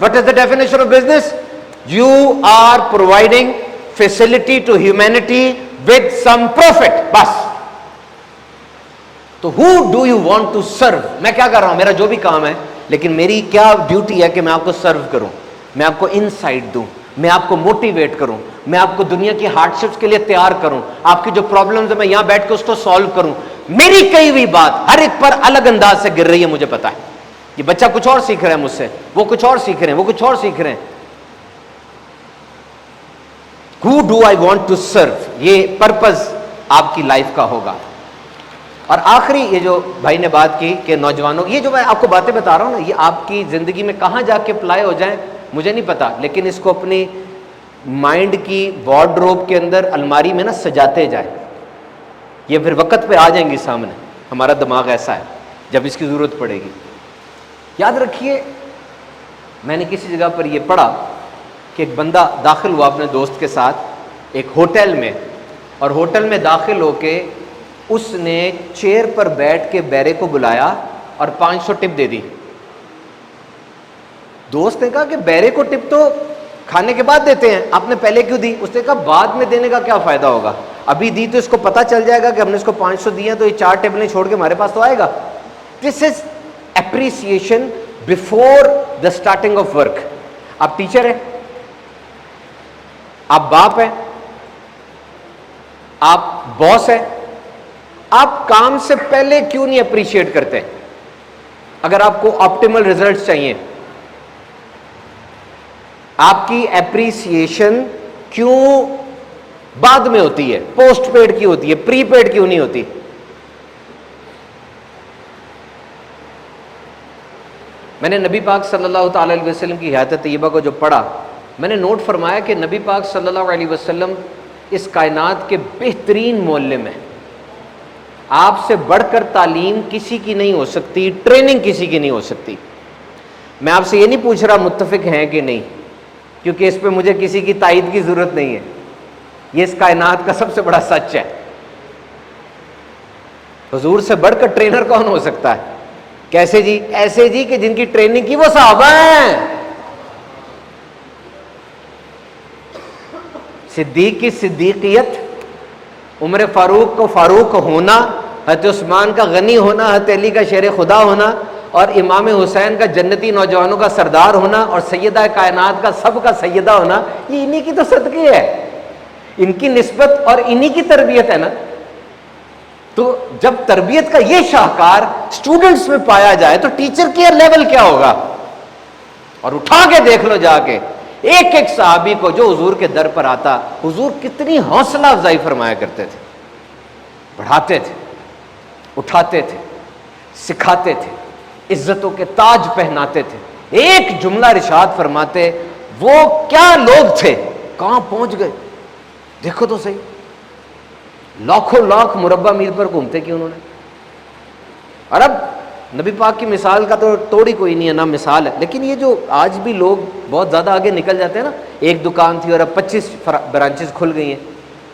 What is the definition of business? You are providing facility to humanity with some profit, بس. تو who do you want to serve. میں کیا کر رہا ہوں, میرا جو بھی کام ہے, لیکن میری کیا ڈیوٹی ہے کہ میں آپ کو سرو کروں, میں آپ کو انسائٹ دوں, میں آپ کو موٹیویٹ کروں, میں آپ کو دنیا کی ہارڈ شپس کے لیے تیار کروں, آپ کی جو پرابلمز ہیں میں یہاں بیٹھ کے اس کو سالو کروں. میری کئی ہوئی بات ہر ایک پر الگ انداز سے گر رہی ہے, مجھے پتا ہے. یہ بچہ کچھ اور سیکھ رہا ہے مجھ سے, وہ کچھ اور سیکھ رہے ہیں, وہ کچھ اور سیکھ رہے ہیں. Who do I want to serve, یہ پرپز آپ کی لائف کا ہوگا. اور آخری یہ جو بھائی نے بات کی کہ نوجوانوں, یہ جو میں آپ کو باتیں بتا رہا ہوں نا, یہ آپ کی زندگی میں کہاں جا کے اپلائی ہو جائیں مجھے نہیں پتا, لیکن اس کو اپنی مائنڈ کی وارڈروب کے اندر الماری میں نا سجاتے جائیں. یہ پھر وقت پہ آ جائیں گی سامنے. ہمارا دماغ ایسا ہے, جب اس کی ضرورت پڑے گی. یاد رکھیے, میں نے کسی جگہ پر یہ پڑھا کہ ایک بندہ داخل ہوا اپنے دوست کے ساتھ ایک ہوٹل میں, اور ہوٹل میں داخل ہو کے اس نے چیئر پر بیٹھ کے بیرے کو بلایا اور 500 ٹپ دے دی. دوست نے کہا کہ بیرے کو ٹپ تو کھانے کے بعد دیتے ہیں, آپ نے پہلے کیوں دی؟ اس نے کہا بعد میں دینے کا کیا فائدہ ہوگا, ابھی دی تو اس کو پتہ چل جائے گا کہ ہم نے اس کو 500 دیے ہیں, تو یہ 4 ٹیبلیں چھوڑ کے ہمارے پاس تو آئے گا. This is appreciation before the starting of work. آپ ٹیچر ہیں, آپ باپ ہیں, آپ باس ہیں, آپ کام سے پہلے کیوں نہیں اپریشیٹ کرتے؟ اگر آپ کو آپٹیمل ریزلٹس چاہیے, آپ کی اپریسیشن کیوں بعد میں ہوتی ہے, پوسٹ پیڈ کی ہوتی ہے, پری پیڈ کیوں نہیں ہوتی؟ میں نے نبی پاک صلی اللہ تعالی علیہ وسلم کی حیات طیبہ کو جو پڑھا, میں نے نوٹ فرمایا کہ نبی پاک صلی اللہ علیہ وسلم اس کائنات کے بہترین معلم ہیں. آپ سے بڑھ کر تعلیم کسی کی نہیں ہو سکتی, ٹریننگ کسی کی نہیں ہو سکتی. میں آپ سے یہ نہیں پوچھ رہا متفق ہیں کہ نہیں, کیونکہ اس پہ مجھے کسی کی تائید کی ضرورت نہیں ہے. یہ اس کائنات کا سب سے بڑا سچ ہے. حضور سے بڑھ کر ٹرینر کون ہو سکتا ہے؟ کیسے جی؟ ایسے جی کہ جن کی ٹریننگ کی وہ صحابہ ہیں. صدیق کی صدیقیت, عمر فاروق کو فاروق ہونا, حضرت عثمان کا غنی ہونا, حضرت علی کا شیر خدا ہونا, اور امام حسین کا جنتی نوجوانوں کا سردار ہونا, اور سیدہ کائنات کا سب کا سیدہ ہونا, یہ انہی کی تو صدقے ہے, ان کی نسبت اور انہی کی تربیت ہے نا. تو جب تربیت کا یہ شاہکار اسٹوڈنٹس میں پایا جائے تو ٹیچر کیئر لیول کیا ہوگا؟ اور اٹھا کے دیکھ لو جا کے ایک ایک صحابی کو جو حضور کے در پر آتا, حضور کتنی حوصلہ افزائی فرمایا کرتے تھے, بڑھاتے تھے, اٹھاتے تھے, سکھاتے تھے, عزتوں کے تاج پہناتے تھے. ایک جملہ ارشاد فرماتے, وہ کیا لوگ تھے, کہاں پہنچ گئے, دیکھو تو صحیح, لاکھوں لاکھ مربع میل پر گھومتے کیوں انہوں نے. اور اب نبی پاک کی مثال کا تو توڑی کوئی نہیں ہے, نہ مثال ہے. لیکن یہ جو آج بھی لوگ بہت زیادہ آگے نکل جاتے ہیں نا, ایک دکان تھی اور اب 25 برانچز کھل گئی ہیں,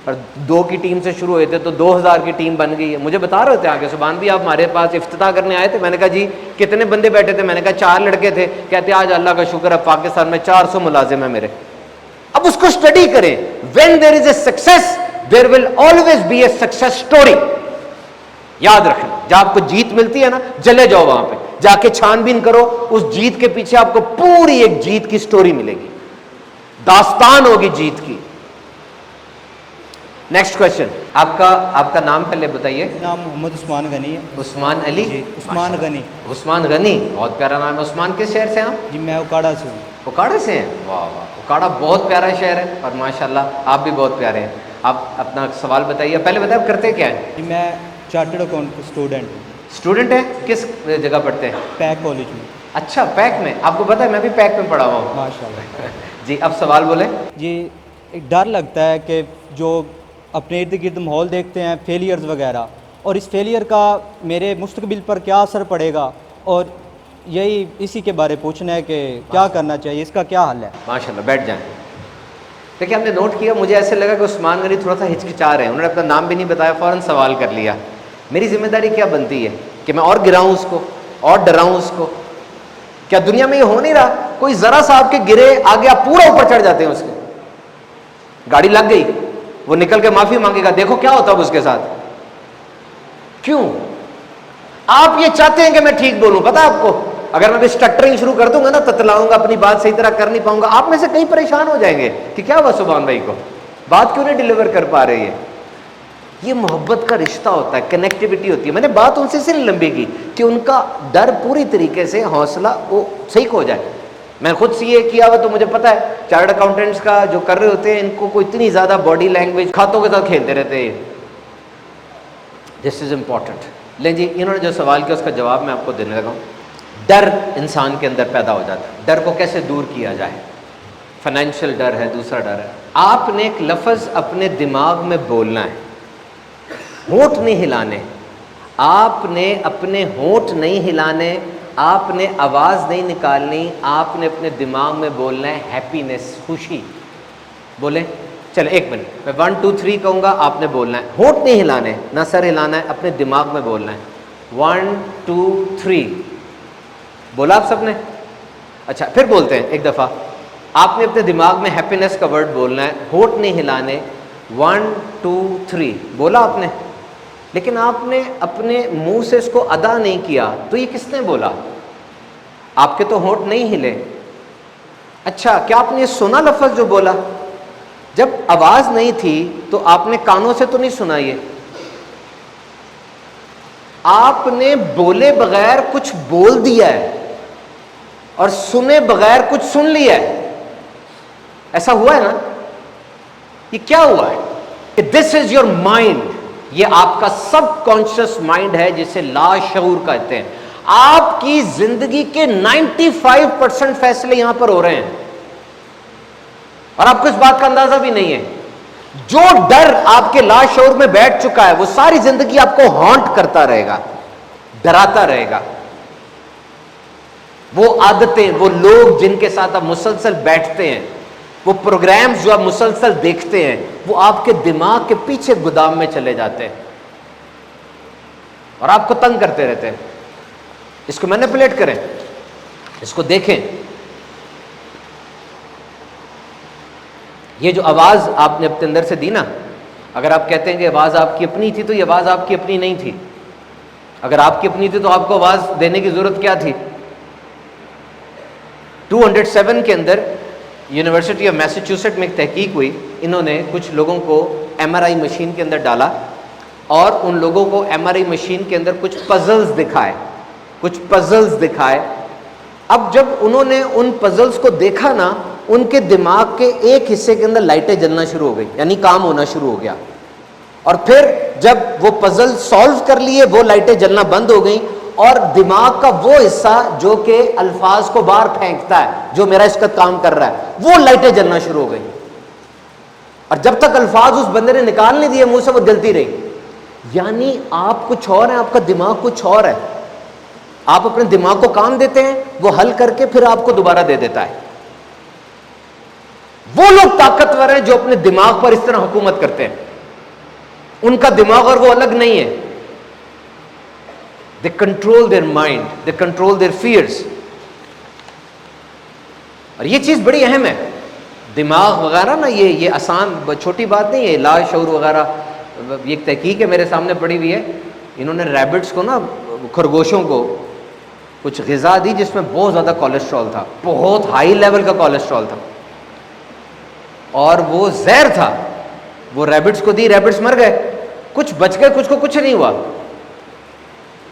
اور 2 کی ٹیم سے شروع ہوئے تھے تو 2000 کی ٹیم بن گئی ہے. مجھے بتا رہے تھے آگے سبحان بھی, آپ ہمارے پاس افتتاح کرنے آئے تھے. میں نے کہا جی کتنے بندے بیٹھے تھے؟ میں نے کہا 4 لڑکے تھے. کہتے آج اللہ کا شکر ہے پاکستان میں 400 ملازم ہیں میرے. اب اس کو اسٹڈی کریں. when there is a success there will always be a success story. یاد رکھیں, جب آپ کو جیت ملتی ہے نا, چلے جاؤ وہاں پہ جا کے چھان بین کرو, اس جیت کے پیچھے آپ کو پوری ایک جیت کی سٹوری ملے گی, داستان ہوگی جیت کی. نیکسٹ کوشچن, آپ کا نام پہلے بتائیے. نام محمد عثمان غنی ہے. عثمان علی؟ جی عثمان غنی. عثمان غنی, بہت پیارا نام ہے. عثمان کس شہر سے ہیں آپ؟ جی میں اوکاڑا سے ہوں. اوکاڑے سے ہیں؟ واہ واہ, اوکاڑا بہت پیارا شہر ہے, اور ماشاءاللہ آپ بھی بہت پیارے ہیں. آپ اپنا سوال بتائیے. پہلے بتائیں آپ کرتے کیا ہیں؟ جی میں چارٹرڈ اکاؤنٹ اسٹوڈنٹ ہوں. اسٹوڈنٹ ہیں؟ کس جگہ پڑھتے ہیں؟ پیک کالج میں. اچھا, پیک میں. آپ کو پتا ہے میں بھی پیک میں پڑھا ہوا ہوں. ماشاء اللہ. جی اب سوال بولیں. جی ایک ڈر لگتا ہے کہ جو اپنے ارد گرد ماحول دیکھتے ہیں, فیلیئرز وغیرہ, اور اس فیلیئر کا میرے مستقبل پر کیا اثر پڑے گا, اور یہی اسی کے بارے پوچھنا ہے کہ کیا کرنا چاہیے, اس کا کیا حل ہے. ماشاءاللہ, بیٹھ جائیں. دیکھیں ہم نے نوٹ کیا, مجھے ایسے لگا کہ عثمان غنی تھوڑا سا ہچکچا رہے ہیں, انہوں نے اپنا نام بھی نہیں بتایا, فوراً سوال کر لیا. میری ذمہ داری کیا بنتی ہے کہ میں اور گراؤں اس کو, اور ڈراؤں اس کو؟ کیا دنیا میں یہ ہو نہیں رہا؟ کوئی ذرا سا آپ کے گرے آگے آپ پورا اوپر چڑھ جاتے ہیں اس کے. گاڑی لگ گئی, وہ نکل کے معافی مانگے گا, دیکھو کیا ہوتا ہے اس کے ساتھ. کیوں؟ آپ یہ چاہتے ہیں کہ میں ٹھیک بولوں. پتا آپ کو, اگر میں اسٹرکٹرنگ شروع کر دوں گا نا, تتلاؤں گا, اپنی بات صحیح طرح کر نہیں پاؤں گا, آپ میں سے کئی پریشان ہو جائیں گے کہ کیا ہوا سبحان بھائی کو, بات کیوں نہیں ڈیلیور کر پا رہی ہے. یہ محبت کا رشتہ ہوتا ہے, کنیکٹیوٹی ہوتی ہے. میں نے بات ان سے اس لیے لمبی کی کہ ان کا ڈر پوری طریقے سے, حوصلہ وہ صحیح ہو جائے. میں خود سی اے کیا ہوا تو مجھے پتا ہے چارٹرڈ اکاؤنٹنٹس کا جو کر رہے ہوتے ہیں, ان کو کوئی اتنی زیادہ باڈی لینگویج, کھاتوں کے ساتھ کھیلتے رہتے ہیں. دس از امپورٹنٹ. لیں جی, انہوں نے جو سوال کیا اس کا جواب میں آپ کو دینے لگا ہوں. ڈر انسان کے اندر پیدا ہو جاتا ہے. ڈر کو کیسے دور کیا جائے؟ فائنینشیل ڈر ہے, دوسرا ڈر ہے. آپ نے ایک لفظ اپنے دماغ میں بولنا ہے, ہونٹ نہیں ہلانے. آپ نے اپنے ہونٹ نہیں ہلانے, آپ نے آواز نہیں نکالنی, آپ نے اپنے دماغ میں بولنا ہے ہیپینس, خوشی. بولیں, چلے 1 منٹ, میں 1 2 3 کہوں گا, آپ نے بولنا ہے. ہونٹ نہیں ہلانے, نہ سر ہلانا ہے, اپنے دماغ میں بولنا ہے. 1 2 3 بولا آپ سب نے؟ اچھا پھر بولتے ہیں ایک دفعہ. آپ نے اپنے دماغ میں ہیپینس کا ورڈ بولنا ہے, ہونٹ نہیں ہلانے. 1 2 3 بولا آپ نے, لیکن آپ نے اپنے منہ سے اس کو ادا نہیں کیا. تو یہ کس نے بولا؟ آپ کے تو ہونٹ نہیں ہلے. اچھا کیا آپ نے یہ سنا لفظ جو بولا؟ جب آواز نہیں تھی تو آپ نے کانوں سے تو نہیں سنا، یہ آپ نے بولے بغیر کچھ بول دیا ہے اور سنے بغیر کچھ سن لیا ہے. ایسا ہوا ہے نا؟ یہ کیا ہوا ہے؟ کہ دس از یور مائنڈ، یہ آپ کا سب کانشیس مائنڈ ہے جسے لا شعور کہتے ہیں. آپ کی زندگی کے 95% فیصلے یہاں پر ہو رہے ہیں اور آپ کو اس بات کا اندازہ بھی نہیں ہے. جو ڈر آپ کے لا شعور میں بیٹھ چکا ہے وہ ساری زندگی آپ کو ہانٹ کرتا رہے گا، ڈراتا رہے گا. وہ عادتیں، وہ لوگ جن کے ساتھ آپ مسلسل بیٹھتے ہیں، وہ پروگرامز جو آپ مسلسل دیکھتے ہیں، وہ آپ کے دماغ کے پیچھے گودام میں چلے جاتے ہیں اور آپ کو تنگ کرتے رہتے ہیں. اس کو مینیپولیٹ کریں، اس کو دیکھیں. یہ جو آواز آپ نے اپنے اندر سے دی نا، اگر آپ کہتے ہیں کہ آواز آپ کی اپنی تھی تو یہ آواز آپ کی اپنی نہیں تھی. اگر آپ کی اپنی تھی تو آپ کو آواز دینے کی ضرورت کیا تھی؟ 207 کے اندر یونیورسٹی آف میساچوسیٹس میں ایک تحقیق ہوئی. انہوں نے کچھ لوگوں کو ایم آر آئی مشین کے اندر ڈالا اور ان لوگوں کو ایم آر آئی مشین کے اندر کچھ پزلز دکھائے. اب جب انہوں نے ان پزلز کو دیکھا نا، ان کے دماغ کے ایک حصے کے اندر لائٹیں جلنا شروع ہو گئی، یعنی کام ہونا شروع ہو گیا. اور پھر جب وہ پزل سالو کر لیے، وہ لائٹیں جلنا بند ہو گئیں اور دماغ کا وہ حصہ جو کہ الفاظ کو باہر پھینکتا ہے، جو میرا اس کا کام کر رہا ہے، وہ لائٹیں جلنا شروع ہو گئیں. اور جب تک الفاظ اس بندے نے نکال نہیں دیے منہ سے، وہ جلتی رہی. یعنی آپ کچھ اور ہیں، آپ کا دماغ کچھ اور ہے. آپ اپنے دماغ کو کام دیتے ہیں، وہ حل کر کے پھر آپ کو دوبارہ دے دیتا ہے. وہ لوگ طاقتور ہیں جو اپنے دماغ پر اس طرح حکومت کرتے ہیں. ان کا دماغ اور وہ الگ نہیں ہے. They control their mind, they control their fears. اور یہ چیز بڑی اہم ہے. دماغ وغیرہ نا، یہ آسان چھوٹی بات نہیں ہے. لا شعور وغیرہ، یہ ایک تحقیق ہے میرے سامنے پڑی ہوئی ہے. انہوں نے ریبٹس کو نا، خرگوشوں کو کچھ غذا دی جس میں بہت زیادہ کولیسٹرول تھا، بہت ہائی لیول کا کولیسٹرول تھا، اور وہ زہر تھا. وہ ریبٹس کو دی، ریبٹس مر گئے، کچھ بچ گئے، کچھ کو کچھ نہیں ہوا.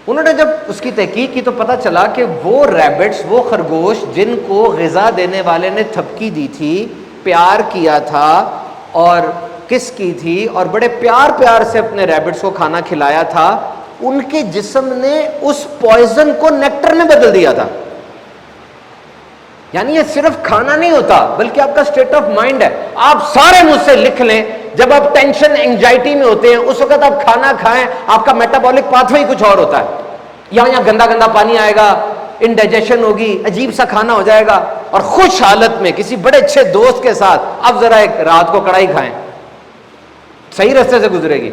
انہوں نے جب اس کی تحقیق کی تو پتہ چلا کہ وہ ریبٹس، وہ خرگوش جن کو غذا دینے والے نے تھپکی دی تھی، پیار کیا تھا اور کس کی تھی اور بڑے پیار سے اپنے ریبٹس کو کھانا کھلایا تھا، ان کے جسم نے اس پوائزن کو نیکٹر میں بدل دیا تھا. یعنی یہ صرف کھانا نہیں ہوتا بلکہ آپ کا اسٹیٹ آف مائنڈ ہے. آپ سارے مجھ سے لکھ لیں، جب آپ ٹینشن انگزائٹی میں ہوتے ہیں اس وقت آپ کھانا کھائیں، آپ کا میٹابولک پاتھ وے کچھ اور ہوتا ہے. یہاں گندا پانی آئے گا، انڈائجیشن ہوگی، عجیب سا کھانا ہو جائے گا. اور خوش حالت میں کسی بڑے اچھے دوست کے ساتھ اب ذرا ایک رات کو کڑھائی کھائیں، صحیح راستے سے گزرے گی.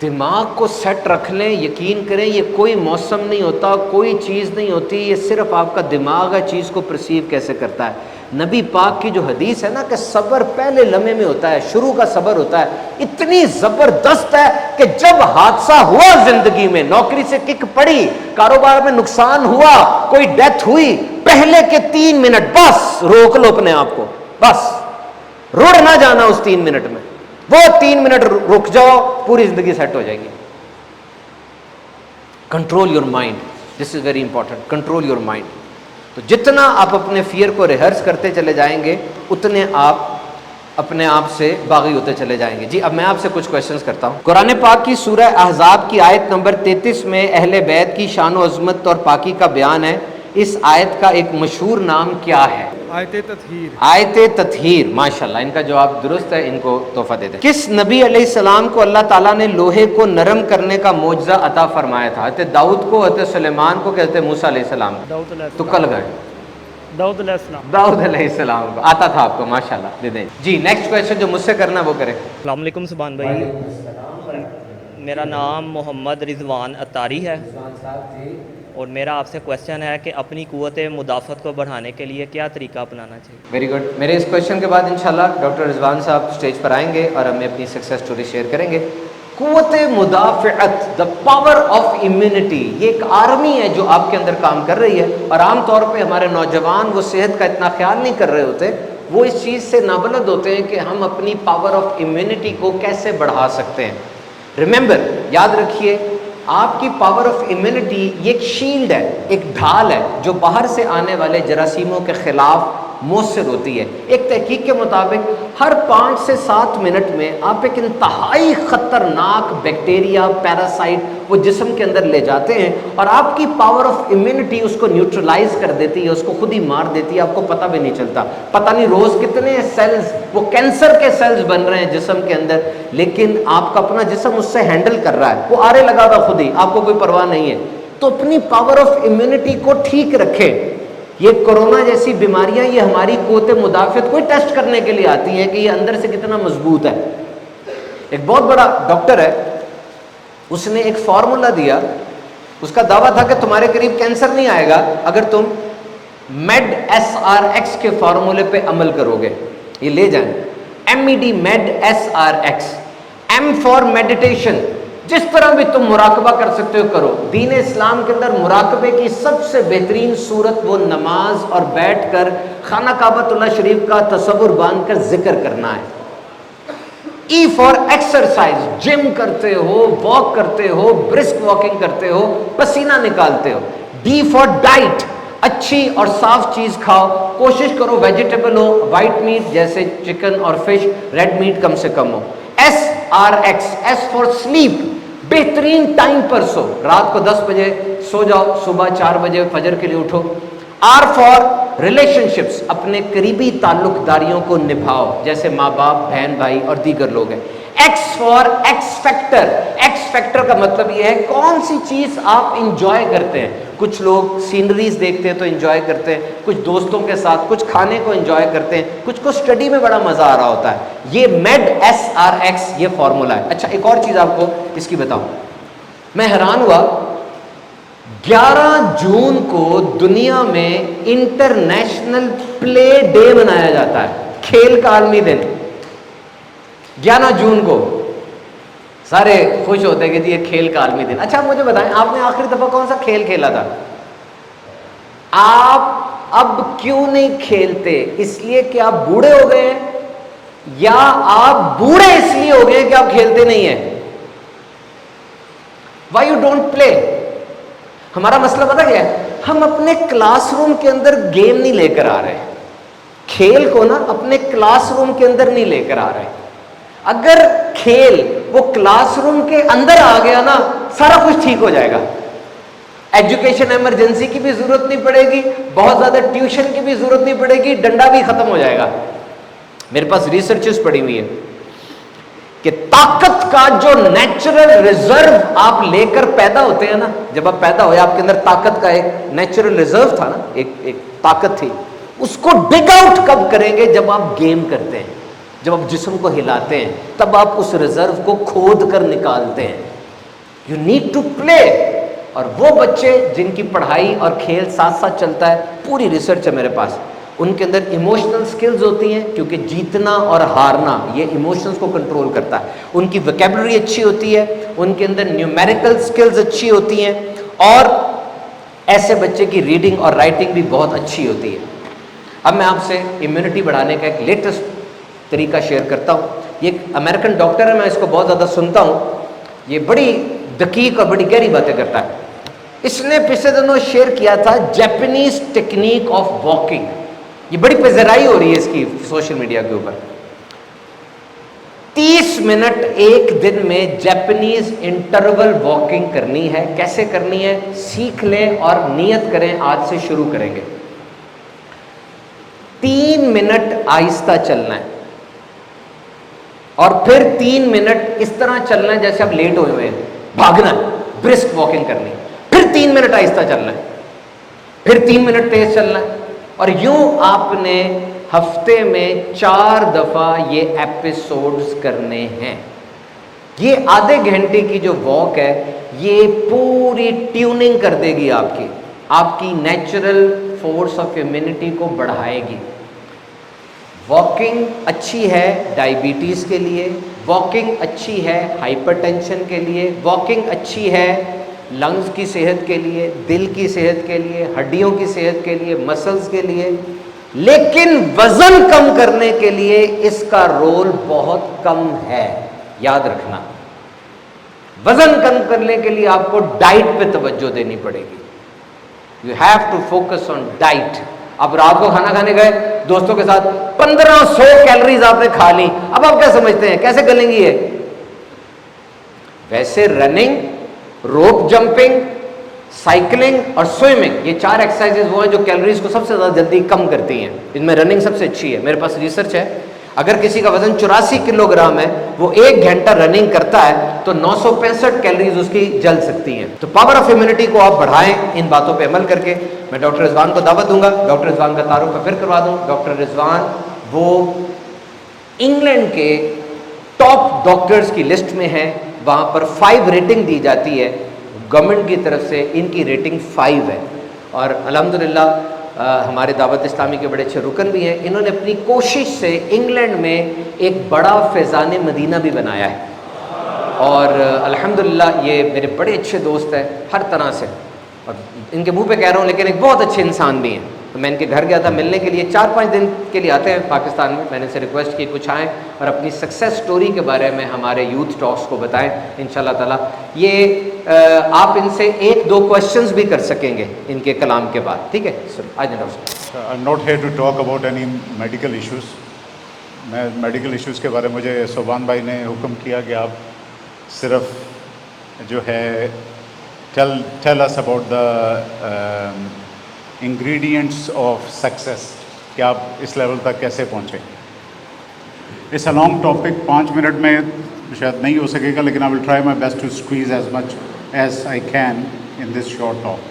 دماغ کو سیٹ رکھ لیں. یقین کریں یہ کوئی موسم نہیں ہوتا، کوئی چیز نہیں ہوتی، یہ صرف آپ کا دماغ ہے چیز کو پرسیو کیسے کرتا ہے. نبی پاک کی جو حدیث ہے نا کہ صبر پہلے لمحے میں ہوتا ہے، شروع کا صبر ہوتا ہے، اتنی زبردست ہے کہ جب حادثہ ہوا زندگی میں، نوکری سے کک پڑی، کاروبار میں نقصان ہوا، کوئی ڈیتھ ہوئی، پہلے کے 3 منٹ بس روک لو اپنے آپ کو، بس رڑ نہ جانا اس 3 منٹ میں. وہ 3 منٹ رک جاؤ، پوری زندگی سیٹ ہو جائے گی. Control your mind, this is very important. Control your mind. تو جتنا آپ اپنے فیئر کو ریہرس کرتے چلے جائیں گے اتنے آپ اپنے آپ سے باغی ہوتے چلے جائیں گے. جی اب میں آپ سے کچھ کوشچنز کرتا ہوں. قرآن پاک کی سورہ احزاب کی آیت نمبر 33 میں اہل بیت کی شان و عظمت اور پاکی کا بیان ہے. اس آیت کا ایک مشہور نام کیا ہے؟ آیت تطہیر. آیت تطہیر. ماشاءاللہ، ان کا جواب درست ہے، ان کو تحفہ دے دیں. کس نبی علیہ السلام کو اللہ تعالیٰ نے لوہے کو نرم کرنے کا معجزہ عطا فرمایا تھا؟ حضرت داؤد کو، حضرت سلیمان کو کہ حضرت موسیٰ علیہ السلام کو؟ داؤد علیہ تو کل گئے داؤد علیہ السلام. داؤد علیہ السلام کو آتا تھا آپ کو، ماشاءاللہ، دے دیں. جی نیکسٹ کویشچن جو مجھ سے کرنا وہ کریں. السلام علیکم سبحان بھائی. میرا نام محمد رضوان اتاری ہے اور میرا آپ سے کویشچن ہے کہ اپنی قوت مدافعت کو بڑھانے کے لیے کیا طریقہ اپنانا چاہیے؟ Very good. میرے اس کویشچن کے بعد انشاءاللہ ڈاکٹر رضوان صاحب اسٹیج پر آئیں گے اور ہمیں اپنی سکسیس اسٹوری شیئر کریں گے. قوت مدافعت، دا پاور آف امیونٹی، یہ ایک آرمی ہے جو آپ کے اندر کام کر رہی ہے. اور عام طور پہ ہمارے نوجوان وہ صحت کا اتنا خیال نہیں کر رہے ہوتے، وہ اس چیز سے نابلد ہوتے ہیں کہ ہم اپنی پاور آف امیونٹی کو کیسے بڑھا سکتے ہیں. ریممبر، یاد رکھیے، آپ کی پاور آف امیونٹی یہ ایک شیلڈ ہے، ایک ڈھال ہے جو باہر سے آنے والے جراثیموں کے خلاف مؤثر ہوتی ہے. ایک تحقیق کے مطابق ہر 5 سے 7 منٹ میں آپ ایک انتہائی خطرناک بیکٹیریا، پیراسائٹ وہ جسم کے اندر لے جاتے ہیں اور آپ کی پاور آف امیونٹی اس کو نیوٹرلائز کر دیتی ہے، اس کو خود ہی مار دیتی ہے. آپ کو پتہ بھی نہیں چلتا. پتہ نہیں روز کتنے سیلز، وہ کینسر کے سیلز بن رہے ہیں جسم کے اندر، لیکن آپ کا اپنا جسم اس سے ہینڈل کر رہا ہے، وہ آرے لگا ہوا خود ہی، آپ کو کوئی پرواہ نہیں ہے. تو اپنی پاور آف امیونٹی کو ٹھیک رکھیں. یہ کرونا جیسی بیماریاں یہ ہماری قوت مدافعت کو ٹیسٹ کرنے کے لیے آتی ہیں کہ یہ اندر سے کتنا مضبوط ہے. ایک بہت بڑا ڈاکٹر ہے، اس نے ایک فارمولا دیا. اس کا دعویٰ تھا کہ تمہارے قریب کینسر نہیں آئے گا اگر تم میڈ SRX کے فارمولے پہ عمل کرو گے. یہ لے جائیں، MED، made SRX. M for meditation, جس طرح بھی تم مراقبہ کر سکتے ہو کرو. دین اسلام کے اندر مراقبے کی سب سے بہترین صورت وہ نماز اور بیٹھ کر خانہ کعبۃ اللہ شریف کا تصور باندھ کر ذکر کرنا ہے. E فار ایکسرسائز، جم کرتے ہو، واک کرتے ہو، برسک واکنگ کرتے ہو، پسینہ نکالتے ہو. D فار ڈائٹ، اچھی اور صاف چیز کھاؤ، کوشش کرو ویجیٹیبل ہو، وائٹ میٹ جیسے چکن اور فش، ریڈ میٹ کم سے کم ہو. SRX، S فار سلیپ، بہترین ٹائم پر سو، رات کو 10 بجے سو جاؤ، صبح 4 بجے فجر کے لیے اٹھو. R فار ریلیشن شپس، اپنے قریبی تعلق داریوں کو نبھاؤ جیسے ماں باپ، بہن بھائی اور دیگر لوگ ہیں. X for x factor, x factor کا مطلب یہ ہے کون سی چیز آپ انجوائے کرتے ہیں. کچھ لوگ سینریز دیکھتے ہیں تو انجوائے کرتے ہیں، کچھ دوستوں کے ساتھ، کچھ کھانے کو انجوائے کرتے ہیں، کچھ کو اسٹڈی میں بڑا مزہ آ رہا ہوتا ہے. یہ میڈ SRX یہ فارمولا ہے. اچھا ایک اور چیز آپ کو اس کی بتاؤں، میں حیران ہوا. 11 جون کو دنیا میں انٹرنیشنل پلے ڈے منایا جاتا ہے، کھیل کا عالمی دن. 11 جون کو سارے خوش ہوتے ہیں کہ جی یہ کھیل کا عالمی دن. اچھا مجھے بتائیں، آپ نے آخری دفعہ کون سا کھیل کھیلا تھا؟ آپ اب کیوں نہیں کھیلتے؟ اس لیے کہ آپ بوڑھے ہو گئے ہیں یا آپ بوڑھے اس لیے ہو گئے کہ آپ کھیلتے نہیں ہیں؟ Why you don't play؟ ہمارا مسئلہ پتہ کیا ہے؟ ہم اپنے کلاس روم کے اندر گیم نہیں لے کر آ رہے، کھیل کو نا اپنے کلاس روم کے اندر نہیں لے کر آ رہے. اگر کھیل وہ کلاس روم کے اندر آ گیا نا، سارا کچھ ٹھیک ہو جائے گا. ایجوکیشن ایمرجنسی کی بھی ضرورت نہیں پڑے گی، بہت زیادہ ٹیوشن کی بھی ضرورت نہیں پڑے گی، ڈنڈا بھی ختم ہو جائے گا. میرے پاس ریسرچز پڑی ہوئی ہے کہ طاقت کا جو نیچرل ریزرو آپ لے کر پیدا ہوتے ہیں نا، جب آپ پیدا ہوئے آپ کے اندر طاقت کا ایک نیچرل ریزرو تھا نا، ایک طاقت تھی، اس کو ڈگ آؤٹ کب کریں گے؟ جب آپ گیم کرتے ہیں، جب آپ جسم کو ہلاتے ہیں، تب آپ اس ریزرو کو کھود کر نکالتے ہیں. You need to play. اور وہ بچے جن کی پڑھائی اور کھیل ساتھ ساتھ چلتا ہے، پوری ریسرچ ہے میرے پاس، ان کے اندر ایموشنل سکلز ہوتی ہیں، کیونکہ جیتنا اور ہارنا یہ ایموشنز کو کنٹرول کرتا ہے. ان کی ویکیبلری اچھی ہوتی ہے، ان کے اندر نیومیریکل سکلز اچھی ہوتی ہیں، اور ایسے بچے کی ریڈنگ اور رائٹنگ بھی بہت اچھی ہوتی ہے. اب میں آپ سے امیونٹی بڑھانے کا ایک لیٹسٹ طریقہ شیئر کرتا ہوں. یہ ایک امریکن ڈاکٹر ہے، میں اس کو بہت زیادہ سنتا ہوں، یہ بڑی دقیق اور بڑی گہری باتیں کرتا ہے. اس نے پچھلے دنوں شیئر کیا تھا جیپنیز ٹیکنیک آف واکنگ. یہ بڑی پذیرائی ہو رہی ہے اس کی سوشل میڈیا کے اوپر. 30 منٹ ایک دن میں جیپنیز انٹرول واکنگ کرنی ہے. کیسے کرنی ہے سیکھ لیں اور نیت کریں، آج سے شروع کریں گے. 3 منٹ آہستہ چلنا ہے اور پھر 3 منٹ اس طرح چلنا ہے جیسے آپ لیٹ ہوئے ہیں، بھاگنا ہے، برسک واکنگ کرنی ہے. پھر 3 منٹ آہستہ چلنا ہے، پھر 3 منٹ تیز چلنا ہے. اور یوں آپ نے ہفتے میں 4 دفعہ یہ ایپیسوڈز کرنے ہیں. یہ آدھے گھنٹے کی جو واک ہے یہ پوری ٹیوننگ کر دے گی آپ کی نیچرل فورس آف امیونٹی کو بڑھائے گی. واکنگ اچھی ہے ڈائبٹیز کے لیے، واکنگ اچھی ہے ہائپر ٹینشن کے لیے، واکنگ اچھی ہے لنگز کی صحت کے لیے، دل کی صحت کے لیے، ہڈیوں کی صحت کے لیے، مسلز کے لیے. لیکن وزن کم کرنے کے لیے اس کا رول بہت کم ہے. یاد رکھنا, وزن کم کرنے کے لیے آپ کو ڈائٹ پہ توجہ دینی پڑے گی. You have to focus on diet. اب رات کو کھانا کھانے گئے دوستوں کے ساتھ, 1500 کیلوریز آپ نے کھا لی, اب آپ کیا سمجھتے ہیں کیسے گلیں گی یہ؟ ویسے رننگ, روپ جمپنگ, سائیکلنگ اور سوئمنگ, یہ 4 ایکسرسائزز وہ ہیں جو کیلوریز کو سب سے زیادہ جلدی کم کرتی ہیں. ان میں رننگ سب سے اچھی ہے. میرے پاس ریسرچ ہے, اگر کسی کا وزن 84 کلو گرام ہے, وہ 1 گھنٹہ رننگ کرتا ہے تو 965 کیلوریز اس کی جل سکتی ہیں. تو پاور آف امیونٹی کو آپ بڑھائیں ان باتوں پہ عمل کر کے. میں ڈاکٹر رضوان کو دعوت دوں گا, ڈاکٹر رضوان کا تعارف میں پھر کروا دوں. ڈاکٹر رضوان وہ انگلینڈ کے ٹاپ ڈاکٹرز کی لسٹ میں ہیں. وہاں پر 5 ریٹنگ دی جاتی ہے گورنمنٹ کی طرف سے, ان کی ریٹنگ 5 ہے. اور الحمدللہ ہمارے دعوت اسلامی کے بڑے اچھے رکن بھی ہیں. انہوں نے اپنی کوشش سے انگلینڈ میں ایک بڑا فیضان مدینہ بھی بنایا ہے, اور الحمدللہ یہ میرے بڑے اچھے دوست ہیں ہر طرح سے, اور ان کے منہ پہ کہہ رہا ہوں لیکن ایک بہت اچھے انسان بھی ہیں. تو میں ان کے گھر گیا تھا ملنے کے لیے, 4-5 دن کے لیے آتے ہیں پاکستان میں. میں نے ان سے ریکویسٹ کی کچھ آئیں اور اپنی سکسیس سٹوری کے بارے میں ہمارے یوتھ ٹاکس کو بتائیں انشاءاللہ تعالیٰ. یہ آپ ان سے 1-2 کویشچنز بھی کر سکیں گے ان کے کلام کے بعد, ٹھیک ہے؟ آج I'm not here to talk about any medical issues. میں میڈیکل ایشوز کے بارے میں مجھے صوبان بھائی نے حکم کیا کہ آپ صرف جو ہے tell us about the ingredients of success, کہ آپ اس لیول تک کیسے پہنچے. It's a long topic, 5 minute میں شاید نہیں ہو سکے گا, لیکن I will try my best to squeeze as much as I can in this short talk.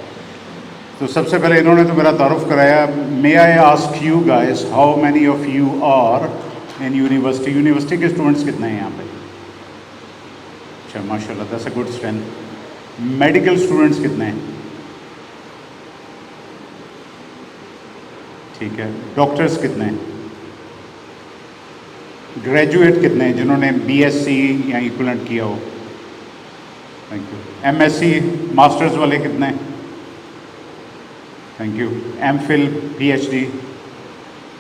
تو سب سے پہلے انہوں نے تو میرا تعارف کرایا. May I ask you guys, how many of you are in university? University کے اسٹوڈنٹس کتنے ہیں یہاں پہ؟ اچھا ماشاء اللہ, that's a good strength. Medical students کتنے ہیں؟ ٹھیک ہے. ڈاکٹرس کتنے ہیں؟ گریجویٹ کتنے ہیں جنہوں نے BSc یا ایکولنٹ کیا ہو؟ Thank you. MSc ماسٹرز والے کتنے ہیں؟ Thank you. MPhil PhD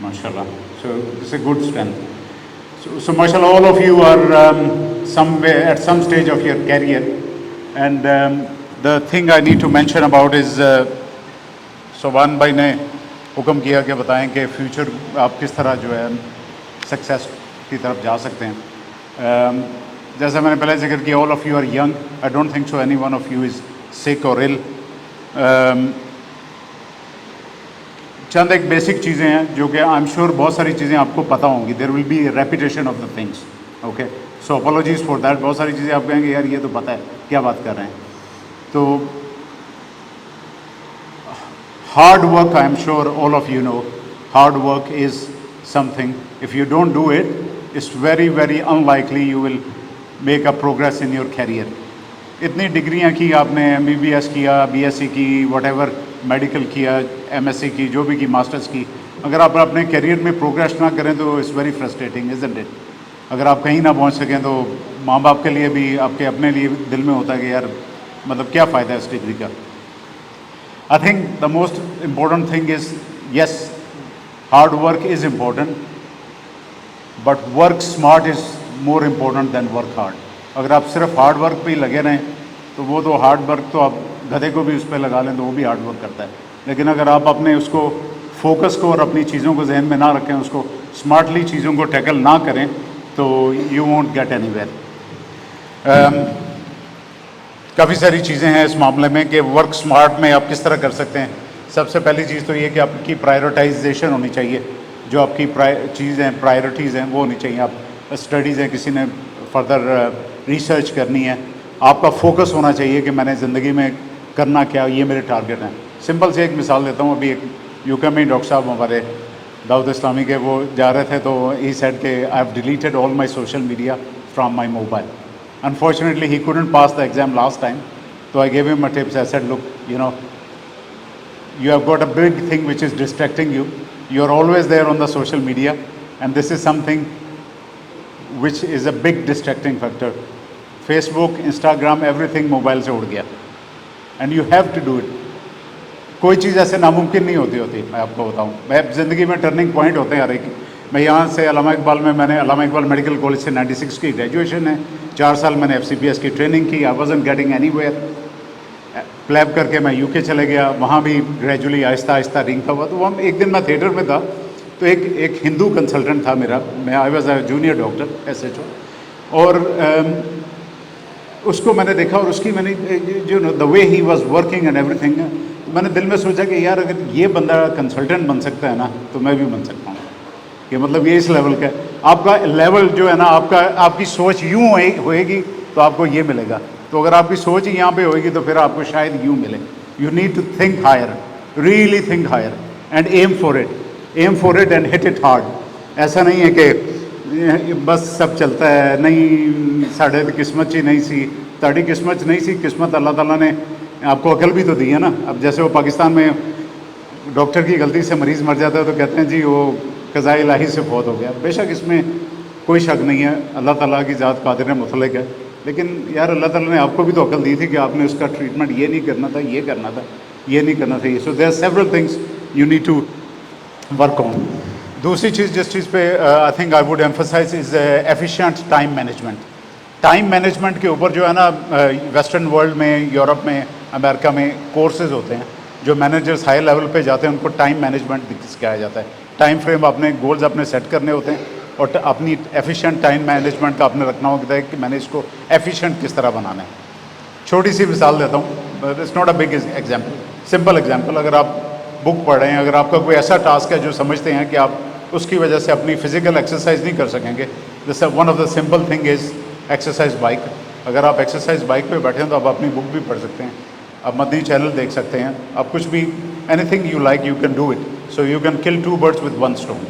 ماشاء اللہ. So it's a good strength. So mashallah, all of you are somewhere at some stage of your career, and the thing I need to mention about is صوبان بھائی نے حکم کیا کہ بتائیں کہ future آپ کس طرح جو ہے سکسیس کی طرف جا سکتے ہیں. جیسا میں نے پہلے ذکر کیا, all of you are young. I don't think so any one of you is sick or ill. چند ایک بیسک چیزیں ہیں جو کہ آئی ایم شیور بہت ساری چیزیں آپ کو پتہ ہوں گی. There will be repetition of the things. Okay, so apologies for that. بہت ساری چیزیں آپ کہیں گے یار یہ تو پتہ ہے, کیا بات کر رہے ہیں. تو hard work, I am sure all of you know, hard work is something. If you don't do it, it's very, very unlikely you will make a progress in your career. اتنی ڈگریاں کی آپ نے, MBBS کیا, BSc کی, what ever, medical کیا, MSc کی, جو بھی کی, ماسٹرز کی, اگر آپ اپنے کیریئر میں پروگریس نہ کریں تو it's very frustrating, isn't it? اگر آپ کہیں نہ پہنچ سکیں تو ماں باپ کے لیے بھی, آپ کے اپنے لیے دل میں ہوتا ہے کہ یار مطلب کیا فائدہ ہے اس ڈگری کا. I think the most important thing is, yes, hard work is important, but work smart is more important than work hard. اگر آپ صرف ہارڈ ورک پہ ہی لگے رہیں تو وہ تو ہارڈ ورک تو آپ گدھے کو بھی اس پہ لگا لیں تو وہ بھی ہارڈ ورک کرتا ہے. لیکن اگر آپ اپنے اس کو فوکس کو اور اپنی چیزوں کو ذہن میں نہ رکھیں, اس کو اسمارٹلی چیزوں کو ٹیکل نہ کریں تو you won't get anywhere. کافی ساری چیزیں ہیں اس معاملے میں کہ ورک سمارٹ میں آپ کس طرح کر سکتے ہیں. سب سے پہلی چیز تو یہ کہ آپ کی پرائیورٹائزیشن ہونی چاہیے. جو آپ کی چیزیں ہیں, پرائیورٹیز ہیں, وہ ہونی چاہیے. آپ اسٹڈیز ہیں, کسی نے فردر ریسرچ کرنی ہے, آپ کا فوکس ہونا چاہیے کہ میں نے زندگی میں کرنا کیا, یہ میرے ٹارگیٹ ہیں. سمپل سے ایک مثال دیتا ہوں. ابھی ایک UK میں ڈاکٹر صاحب ہمارے دعوت اسلامی کے, وہ جا رہے تھے تو ہی سیڈ کہ I have deleted all my social media from my mobile. Unfortunately, he couldn't pass the exam last time. So I gave him a tip. I said, look, you have got a big thing which is distracting you. You are always there on the social media, and this is something which is a big distracting factor. Facebook, Instagram, everything mobile se ud gaya. And you have to do it. کوئی چیز ایسے ناممکن نہیں ہوتی میں آپ کو بتاؤں. میں زندگی میں ٹرننگ پوائنٹ ہوتے ہیں ہر ایک. میں یہاں سے علامہ اقبال میں نے علامہ اقبال میڈیکل کالج سے 96 کی گریجویشن ہے. 4 سال میں نے FCPS کی ٹریننگ کی. I wasn't getting anywhere. PLAB کر کے میں UK چلے گیا. وہاں بھی گریجولی آہستہ آہستہ رنگتا ہوا. تو وہ ایک دن میں تھیٹر میں تھا, تو ایک ہندو کنسلٹنٹ تھا میرا. میں I was a junior doctor SHO, اور اس کو میں نے دیکھا, اور اس کی میں نے the way he was working and everything, میں نے دل میں سوچا کہ یار اگر یہ بندہ کنسلٹنٹ بن سکتا ہے نا تو میں بھی بن سکتا ہوں. کہ مطلب یہ اس لیول کا ہے. آپ کا لیول جو ہے نا, آپ کی سوچ یوں ہوئے گی تو آپ کو یہ ملے گا. تو اگر آپ کی سوچ ہی یہاں پہ ہوئے گی تو پھر آپ کو شاید یوں ملے. You need to think higher, really think higher, and aim for it and hit it hard. ایسا نہیں ہے کہ بس سب چلتا ہے, نہیں ساڑھے قسمت ہی نہیں سی. تاڑی قسمت نہیں سی, قسمت اللہ تعالیٰ نے آپ کو عقل بھی تو دی ہے نا. اب جیسے وہ پاکستان میں ڈاکٹر کی غلطی سے مریض مر جاتا ہے تو کہتے ہیں جی وہ قضاء الہی سے فوت ہو گیا. بے شک اس میں کوئی شک نہیں ہے, اللہ تعالیٰ کی ذات قادر مطلق ہے. لیکن یار اللہ تعالیٰ نے آپ کو بھی تو عقل دی تھی کہ آپ نے اس کا ٹریٹمنٹ یہ نہیں کرنا تھا, یہ کرنا تھا, یہ نہیں کرنا تھا. So there are several things you need to work on. دوسری چیز جس چیز پہ I think I would emphasise is efficient time management. Time management کے اوپر جو ہے نا, ویسٹرن ورلڈ میں, یورپ میں, امریکہ میں کورسز ہوتے ہیں. جو مینیجرز ہائی لیول پہ جاتے ہیں ان کو ٹائم مینجمنٹ سکھایا جاتا ہے. ٹائم فریم اپنے گولز اپنے سیٹ کرنے ہوتے ہیں, اور اپنی ایفیشینٹ ٹائم مینجمنٹ کا آپ نے رکھنا ہوتا ہے کہ میں نے اس کو ایفیشینٹ کس طرح بنانا ہے. چھوٹی سی مثال دیتا ہوں, it's not a big example, simple example. اگر آپ بک پڑھ رہے ہیں, اگر آپ کا کوئی ایسا ٹاسک ہے جو سمجھتے ہیں کہ آپ اس کی وجہ سے اپنی فزیکل ایکسرسائز نہیں کر سکیں گے, جیسے one of the simple thing is exercise bike. اگر آپ ایکسرسائز بائک پہ بیٹھے ہیں تو آپ اپنی بک بھی پڑھ سکتے ہیں, آپ مدنی چینل دیکھ سکتے ہیں, آپ کچھ بھی any thing you like you can do it. So you can کل 2 birds with 1 stone.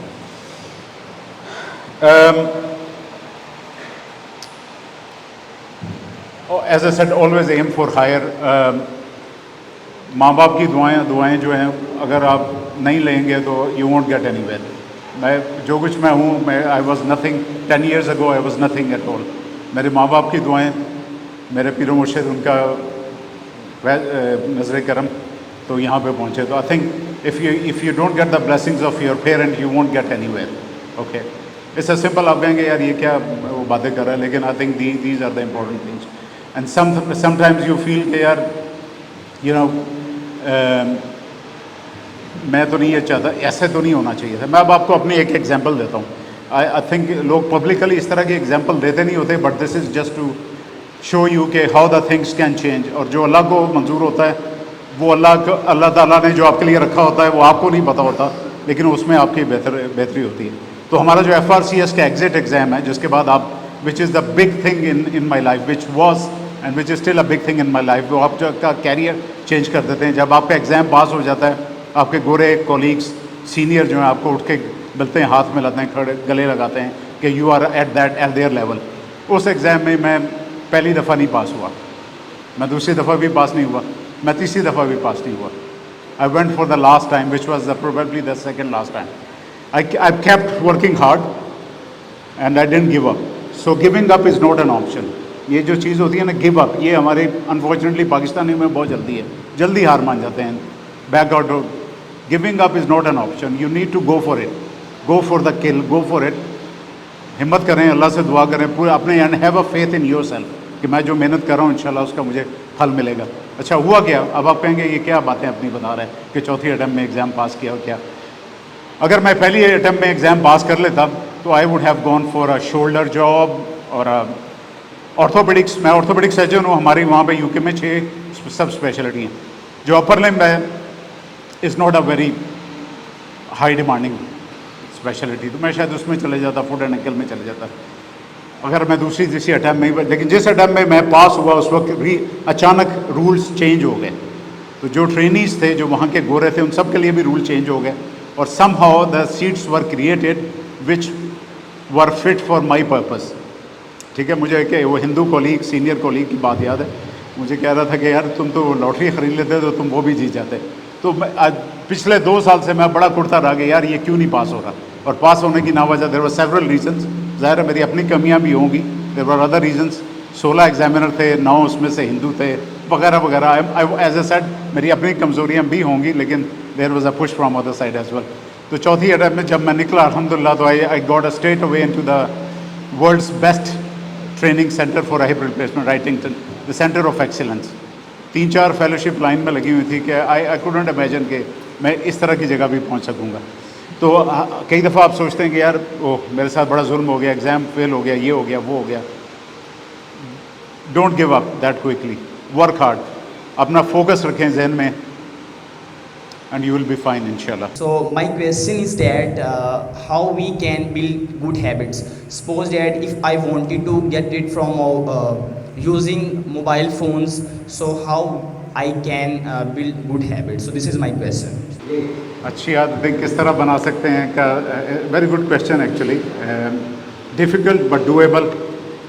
As I said, always aim for higher. ماں باپ کی دعائیں جو ہیں اگر آپ نہیں لیں گے تو you won't get anywhere. میں جو کچھ میں ہوں, I was nothing 10 years ago, I was nothing at all. میرے ماں باپ کی دعائیں, میرے پیر و مرشد ان کا نظر کرم تو یہاں پہ پہنچے. تو I think if you don't get the blessings of your parent, you won't get anywhere. Okay, it's a simple. آپ کہیں گے یار یہ کیا وہ باتیں کر رہا ہے, لیکن I think these are the important things. And sometimes you feel کہ یار you know میں تو نہیں یہ چاہتا, ایسے تو نہیں ہونا چاہیے تھا. میں اب آپ کو اپنی ایک ایگزامپل دیتا ہوں. آئی تھنک لوگ پبلکلی اس طرح کی ایگزامپل دیتے نہیں ہوتے, but this is just to show you کہ how the things can change. اور جو اللہ کو منظور ہوتا ہے وہ اللہ تعالیٰ نے جو آپ کے لیے رکھا ہوتا ہے وہ آپ کو نہیں پتہ ہوتا, لیکن اس میں آپ کی بہتری ہوتی ہے. تو ہمارا جو FRCS کا ایگزٹ ایگزام ہے, جس کے بعد آپ which is the big thing in my life, which was and which is still a big thing in my life, وہ آپ کا کیریئر چینج کر دیتے ہیں. جب آپ کا ایگزام پاس ہو جاتا ہے, آپ کے گورے کولیگس سینئر جو ہیں آپ کو اٹھ کے ملتے ہیں, ہاتھ ملاتے ہیں, کھڑے گلے لگاتے ہیں کہ you are at their level. اس ایگزام میں پہلی دفعہ نہیں پاس ہوا, میں دوسری دفعہ بھی پاس نہیں ہوا, میں تیسری دفعہ بھی پاس نہیں ہوا. I went for the last time which was probably the second last time. I kept working hard and I didn't give up. So giving up is not an option. یہ جو چیز ہوتی ہے نا گیو اپ, یہ ہمارے unfortunately Pakistani میں بہت جلدی ہار مان جاتے ہیں, back out. Giving up is not an option. You need to go for it, go for the kill, go for it. ہمت کریں, اللہ سے دعا کریں پورے اپنے, and have a faith in your self کہ میں جو محنت کر رہا ہوں انشاءاللہ اس کا مجھے پھل ملے گا. اچھا ہوا کیا؟ اب آپ کہیں گے یہ کیا باتیں اپنی بتا رہے ہیں کہ چوتھی اٹیمپٹ میں ایگزام پاس کیا, اور کیا اگر میں پہلی اٹیمپٹ میں ایگزام پاس کر لیتا تو I would have gone for a shoulder job اور آرتھوپیڈکس. میں آرتھوپیڈکس سرجن ہوں. ہماری وہاں پہ UK میں 6 سب اسپیشلٹی ہیں. جو اپر لمب ہے is not a very high demanding speciality, تو میں شاید اس میں چلے جاتا, فوٹ اینڈ اینکل میں چلے جاتا اگر میں تیسری اٹیمپٹ میں. لیکن جس اٹیمپٹ میں میں پاس ہوا اس وقت بھی اچانک رولز چینج ہو گئے. تو جو ٹرینیز تھے, جو وہاں کے گورے تھے, ان سب کے لیے بھی رول چینج ہو گئے, اور somehow the seats were created which were fit for my purpose. ٹھیک ہے, مجھے کہ وہ ہندو کولیگ, سینئر کولیگ کی بات یاد ہے, مجھے کہہ رہا تھا کہ یار تم تو لاٹری خرید لیتے تو تم وہ بھی جیت جاتے. تو میں پچھلے 2 سال سے میں بڑا کرتا رہا کہ یار یہ کیوں نہیں پاس ہو رہا, اور پاس ہونے کی ناوجہ دیر ور سیورل ریزنس. ظاہر ہے میری اپنی کمیاں بھی ہوں گی, دیر ور ادر ریزنس. 16 ایگزامینر تھے, 9 اس میں سے ہندو تھے, وغیرہ وغیرہ. ایز اے سیڈ میری اپنی کمزوریاں بھی ہوں گی لیکن there was a push from other side as well. تو چوتھی اٹیمپٹ میں جب میں نکلا الحمدللہ تو I got a straight away into the world's best training centre for hip replacement Wrightington, the centre of excellence. 3-4 fellowship line میں لگی ہوئی تھی کہ آئی کوڈنٹ امیجن کہ میں اس طرح کی جگہ بھی پہنچ سکوں گا. تو کئی دفعہ آپ سوچتے ہیں کہ یار میرے ساتھ بڑا ظلم ہو گیا, ایگزام فیل ہو گیا, یہ ہو گیا, وہ ہو گیا. Don't give up that quickly, work hard, اپنا فوکس رکھیں ذہن میں, and you will be fine inshallah. So my question is that how we can build good habits. Suppose that if I wanted to get rid from using mobile phones, so how I can build good habits. So this is my question. اچھی عادتیں کس طرح بنا سکتے ہیں کا very good question actually. Difficult but doable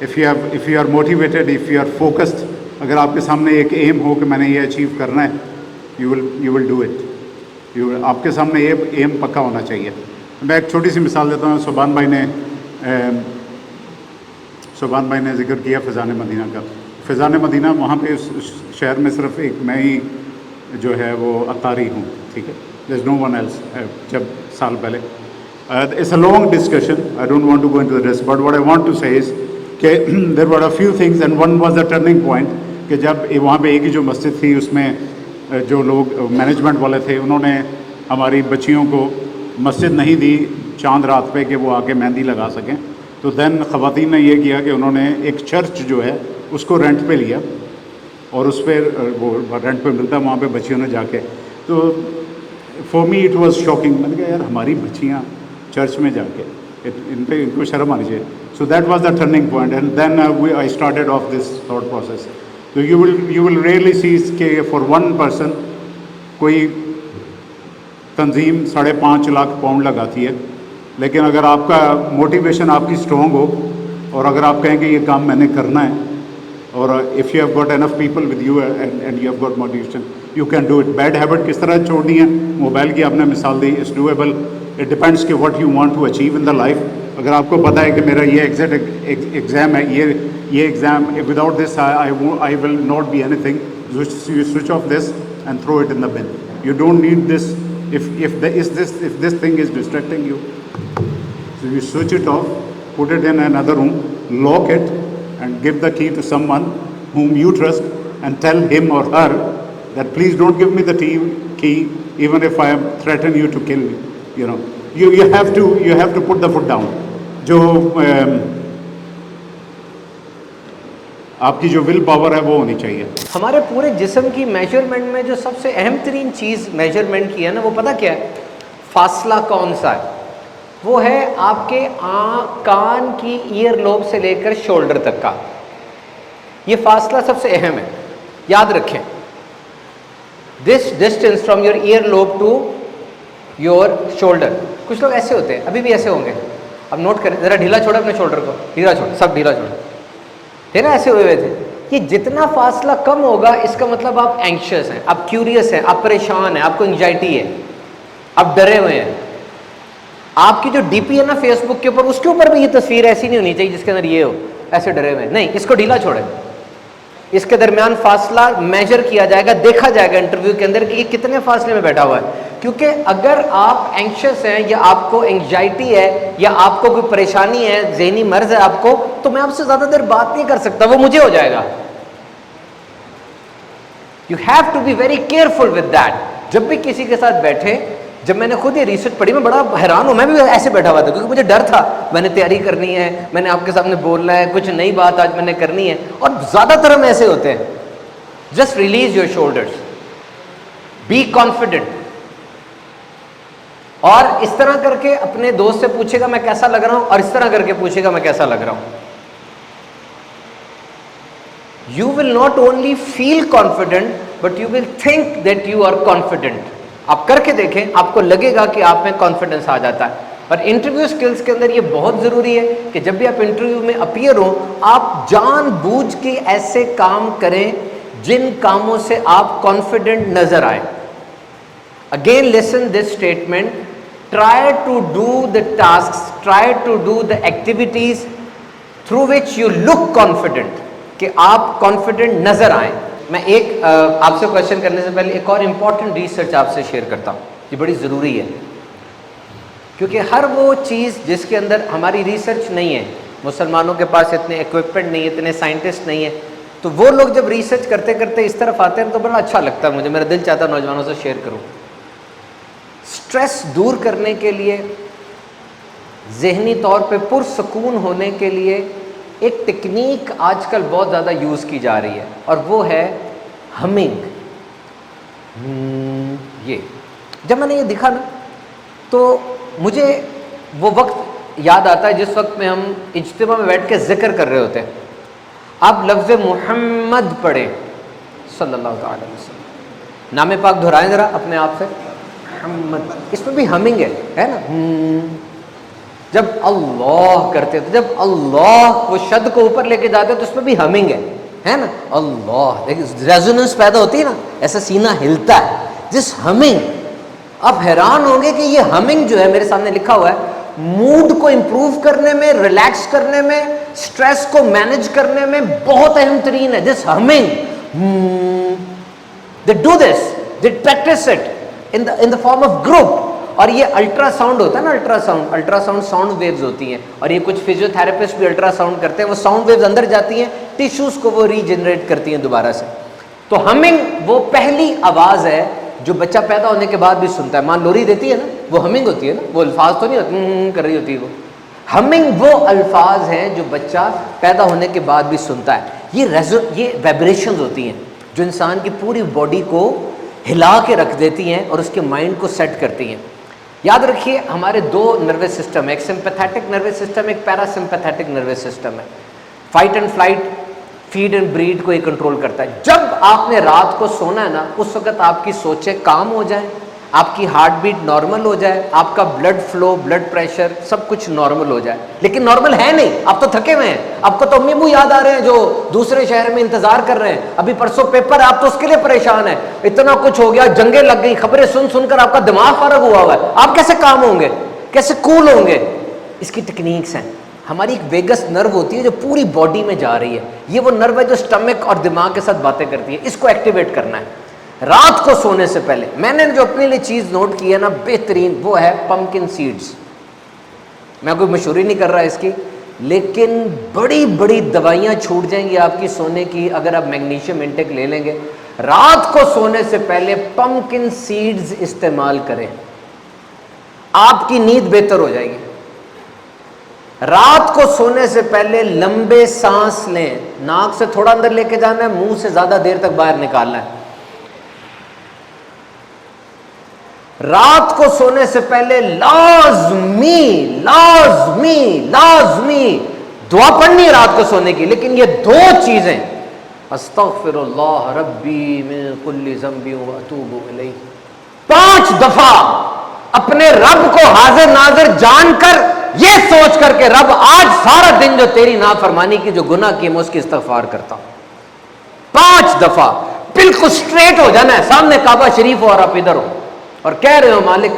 if you are motivated, if you are focused. اگر آپ کے سامنے ایک ایم ہو کہ میں نے یہ اچیو کرنا ہے, you will do it. آپ کے سامنے ایم پکا ہونا چاہیے. میں ایک چھوٹی سی مثال دیتا ہوں. سبحان بھائی نے ذکر کیا فیضان مدینہ کا. فیضان مدینہ وہاں پہ اس شہر میں صرف ایک میں ہی جو ہے وہ اطاری ہوں, ٹھیک ہے, دیر از نو ون ایلس. جب سال پہلے it's a long discussion, I don't want to go into the rest, but what I want to say is کہ there were a few things and one was a turning point. کہ جب وہاں پہ ایک ہی جو مسجد تھی اس میں جو لوگ مینجمنٹ والے تھے انہوں نے ہماری بچیوں کو مسجد نہیں دی چاند رات پہ کہ وہ آ کے مہندی لگا سکیں. تو دین خواتین نے یہ کیا کہ انہوں نے ایک چرچ جو ہے اس کو رینٹ پہ لیا اور اس پہ وہ رینٹ پہ ملتا وہاں پہ بچیوں نے جا کے. تو for me it was shocking. میں نے کہا یار ہماری بچیاں چرچ میں جا کے ان کو شرم آنی چاہیے. So that was the turning point and then I started off this thought process. تو یو ول ریئرلی سی کہ فار ون پرسن کوئی تنظیم 5.5 لاکھ پاؤنڈ لگاتی ہے, لیکن اگر آپ کا موٹیویشن آپ کی اسٹرانگ ہو اور اگر آپ کہیں کہ یہ کام میں نے کرنا ہے اور if you have got enough people with you and you have got motivation you can do it. Bad habit کس طرح چھوڑنی ہے, موبائل کی آپ نے مثال دی, اٹس ڈویبل. اٹ ڈپینڈس کہ what you want to achieve in the life. اگر آپ کو پتہ ہے کہ میرا یہ ایگزیکٹ ایگزام ہے, یہ exam without this I will not be anything, you switch off this and throw it in the bin. You don't need this. If this thing is distracting you, so you switch it off, put it in another room, lock it, and give the key to someone whom you trust, and tell him or her that please don't give me the key, even if I am threaten you to kill me. You know, you have to put the foot down. جو آپ کی جو will power ہے وہ ہونی چاہیے. ہمارے پورے جسم کی میجرمنٹ میں جو سب سے اہم ترین چیز میجرمنٹ کی ہے نا وہ پتہ کیا ہے؟ فاصلہ کون سا ہے؟ وہ ہے آپ کے کان کی ایئر لوب سے لے کر شولڈر تک کا. یہ فاصلہ سب سے اہم ہے, یاد رکھیں. This distance from your ear lobe to your shoulder. کچھ لوگ ایسے ہوتے ہیں, ابھی بھی ایسے ہوں گے, اب نوٹ کریں ذرا, ڈھیلا چھوڑا اپنے شولڈر کو, ڈھیلا چھوڑ, سب ڈھیلا چھوڑ, ہے نا, ایسے ہوئے تھے. یہ جتنا فاصلہ کم ہوگا اس کا مطلب آپ اینکشس ہیں, آپ کیوریس ہیں, آپ پریشان ہیں, آپ کو انگزائٹی ہے, آپ ڈرے ہوئے ہیں. آپ کی جو ڈی پی ہے نا فیس بک کے اوپر, اس کے اوپر بھی یہ تصویر ایسی نہیں ہونی چاہیے جس کے اندر یہ ہو ایسے ڈرے ہوئے ہیں. نہیں, اس کو ڈھیلا چھوڑیں. اس کے درمیان فاصلہ میجر کیا جائے گا, دیکھا جائے گا انٹرویو کے اندر کہ یہ کتنے فاصلے میں بیٹھا ہوا ہے. کیونکہ اگر آپ اینکشس ہیں یا آپ کو انگزائٹی ہے یا آپ کو کوئی پریشانی ہے, ذہنی مرض ہے آپ کو, تو میں آپ سے زیادہ دیر بات نہیں کر سکتا, وہ مجھے ہو جائے گا. You have to be very careful with that. جب بھی کسی کے ساتھ بیٹھے, جب میں نے خود یہ ریسرچ پڑھی میں بڑا حیران ہوں, میں بھی ایسے بیٹھا ہوا تھا کیونکہ مجھے ڈر تھا, میں نے تیاری کرنی ہے, میں نے آپ کے سامنے بولنا ہے, کچھ نئی بات آج میں نے کرنی ہے. اور زیادہ تر ہم ایسے ہوتے ہیں. Just release your shoulders, be confident. اور اس طرح کر کے اپنے دوست سے پوچھے گا میں کیسا لگ رہا ہوں, اور اس طرح کر کے پوچھے گا میں کیسا لگ رہا ہوں. You will not only feel confident, but you will think that you are confident. آپ کر کے دیکھیں, آپ کو لگے گا کہ آپ میں کانفیڈنس آ جاتا ہے. اور انٹرویو سکلز کے اندر یہ بہت ضروری ہے کہ جب بھی آپ انٹرویو میں اپیئر ہوں, آپ جان بوجھ کے ایسے کام کریں جن کاموں سے آپ کانفیڈنٹ نظر آئے. Again listen this statement. Try to do the tasks, try to do the activities through which you look confident, کہ آپ کانفیڈنٹ نظر آئیں. میں ایک آپ سے کوشچن کرنے سے پہلے ایک اور امپورٹنٹ ریسرچ آپ سے شیئر کرتا ہوں، یہ بڑی ضروری ہے، کیونکہ ہر وہ چیز جس کے اندر ہماری ریسرچ نہیں ہے، مسلمانوں کے پاس اتنے ایکوپمنٹ نہیں ہے، اتنے سائنٹسٹ نہیں ہے، تو وہ لوگ جب ریسرچ کرتے کرتے اس طرف آتے ہیں تو بڑا اچھا لگتا ہے مجھے، میرا دل چاہتا ہے نوجوانوں سے شیئر کروں۔ سٹریس دور کرنے کے لیے، ذہنی طور پہ پرسکون ہونے کے لیے ایک ٹیکنیک آج کل بہت زیادہ یوز کی جا رہی ہے، اور وہ ہے ہمنگ۔ یہ جب میں نے یہ دیکھا نا تو مجھے وہ وقت یاد آتا ہے جس وقت میں ہم اجتماع میں بیٹھ کے ذکر کر رہے ہوتے ہیں، آپ لفظ محمد پڑھیں صلی اللہ تعالی علیہ وسلم، نام پاک دہرائیں ذرا اپنے آپ سے، محمد، اس میں بھی ہمنگ ہے نا، جب اللہ کرتے تو جب اللہ وہ شد کو اوپر لے کے جاتے تو اس میں بھی ہمنگ ہے نا، اللہ ریزوننس پیدا ہوتی ہے نا، ایسا سینہ ہلتا ہے، جس ہمنگ، آپ حیران ہوں گے کہ یہ ہمنگ جو ہے میرے سامنے لکھا ہوا ہے، موڈ کو امپروو کرنے میں، ریلیکس کرنے میں، سٹریس کو مینج کرنے میں بہت اہم ترین ہے۔ دس humming, they do this, they practice it in the form of group، اور یہ الٹرا ساؤنڈ ہوتا ہے نا، الٹرا ساؤنڈ ساؤنڈ ویوز ہوتی ہیں، اور یہ کچھ فزیو تھراپسٹ بھی الٹرا ساؤنڈ کرتے ہیں، وہ ساؤنڈ ویوز اندر جاتی ہیں، ٹیشوز کو وہ ریجنریٹ کرتی ہیں دوبارہ سے۔ تو ہمنگ وہ پہلی آواز ہے جو بچہ پیدا ہونے کے بعد بھی سنتا ہے، ماں لوری دیتی ہے نا، وہ ہمنگ ہوتی ہے نا، وہ الفاظ تو نہیں ہوتے کر رہی ہوتی ہے، وہ ہمنگ وہ الفاظ ہیں جو بچہ پیدا ہونے کے بعد بھی سنتا ہے۔ یہ وائبریشنز ہوتی ہیں جو انسان کی پوری باڈی کو ہلا کے رکھ دیتی ہیں اور اس کے مائنڈ کو سیٹ کرتی ہیں۔ یاد رکھیے ہمارے دو نروس سسٹم ہے، ایک سمپیتھیٹک نروس سسٹم، ایک پیرا سمپیتھیٹک نروس سسٹم ہے۔ Fight and flight, feed and breed کو یہ کنٹرول کرتا ہے۔ جب آپ نے رات کو سونا ہے نا، اس وقت آپ کی سوچیں کام ہو جائیں، آپ کی ہارٹ بیٹ نارمل ہو جائے، آپ کا بلڈ فلو، بلڈ پریشر سب کچھ نارمل ہو جائے، لیکن نارمل ہے نہیں، آپ تو تھکے ہوئے ہیں، آپ کو تو امی ابو یاد آ رہے ہیں جو دوسرے شہر میں انتظار کر رہے ہیں، ابھی پرسوں پیپر ہے، آپ تو اس کے لیے پریشان ہیں، اتنا کچھ ہو گیا، جنگیں لگ گئی، خبریں سن سن کر آپ کا دماغ فارغ ہوا ہوا ہے، آپ کیسے کام ہوں گے، کیسے کول ہوں گے؟ اس کی ٹیکنیکس ہیں۔ ہماری ایک ویگس نرو ہوتی ہے جو پوری باڈی میں جا رہی ہے، یہ وہ نرو ہے جو سٹمک اور دماغ کے ساتھ باتیں کرتی ہے، اس کو ایکٹیویٹ کرنا ہے رات کو سونے سے پہلے۔ میں نے جو اپنے لیے چیز نوٹ کی ہے نا بہترین، وہ ہے پمکن سیڈز۔ میں کوئی مشہوری نہیں کر رہا اس کی، لیکن بڑی بڑی دوائیاں چھوٹ جائیں گی آپ کی سونے کی اگر آپ میگنیشیم انٹیک لے لیں گے۔ رات کو سونے سے پہلے پمکن سیڈز استعمال کریں، آپ کی نیند بہتر ہو جائے گی۔ رات کو سونے سے پہلے لمبے سانس لیں، ناک سے تھوڑا اندر لے کے جانا ہے، منہ سے زیادہ دیر تک باہر نکالنا ہے۔ رات کو سونے سے پہلے لازمی دعا پڑھنی ہے رات کو سونے کی، لیکن یہ دو چیزیں، استغفر اللہ ربی من کل ذنب واتوب الیہ، 5 دفعہ اپنے رب کو حاضر ناظر جان کر، یہ سوچ کر کہ رب آج سارا دن جو تیری نافرمانی کی جو گناہ کی میں اس کی استغفار کرتا ہوں، 5 دفعہ بالکل سٹریٹ ہو جانا ہے، سامنے کعبہ شریف ہو اور آپ ادھر ہو اور کہہ رہے ہو مالک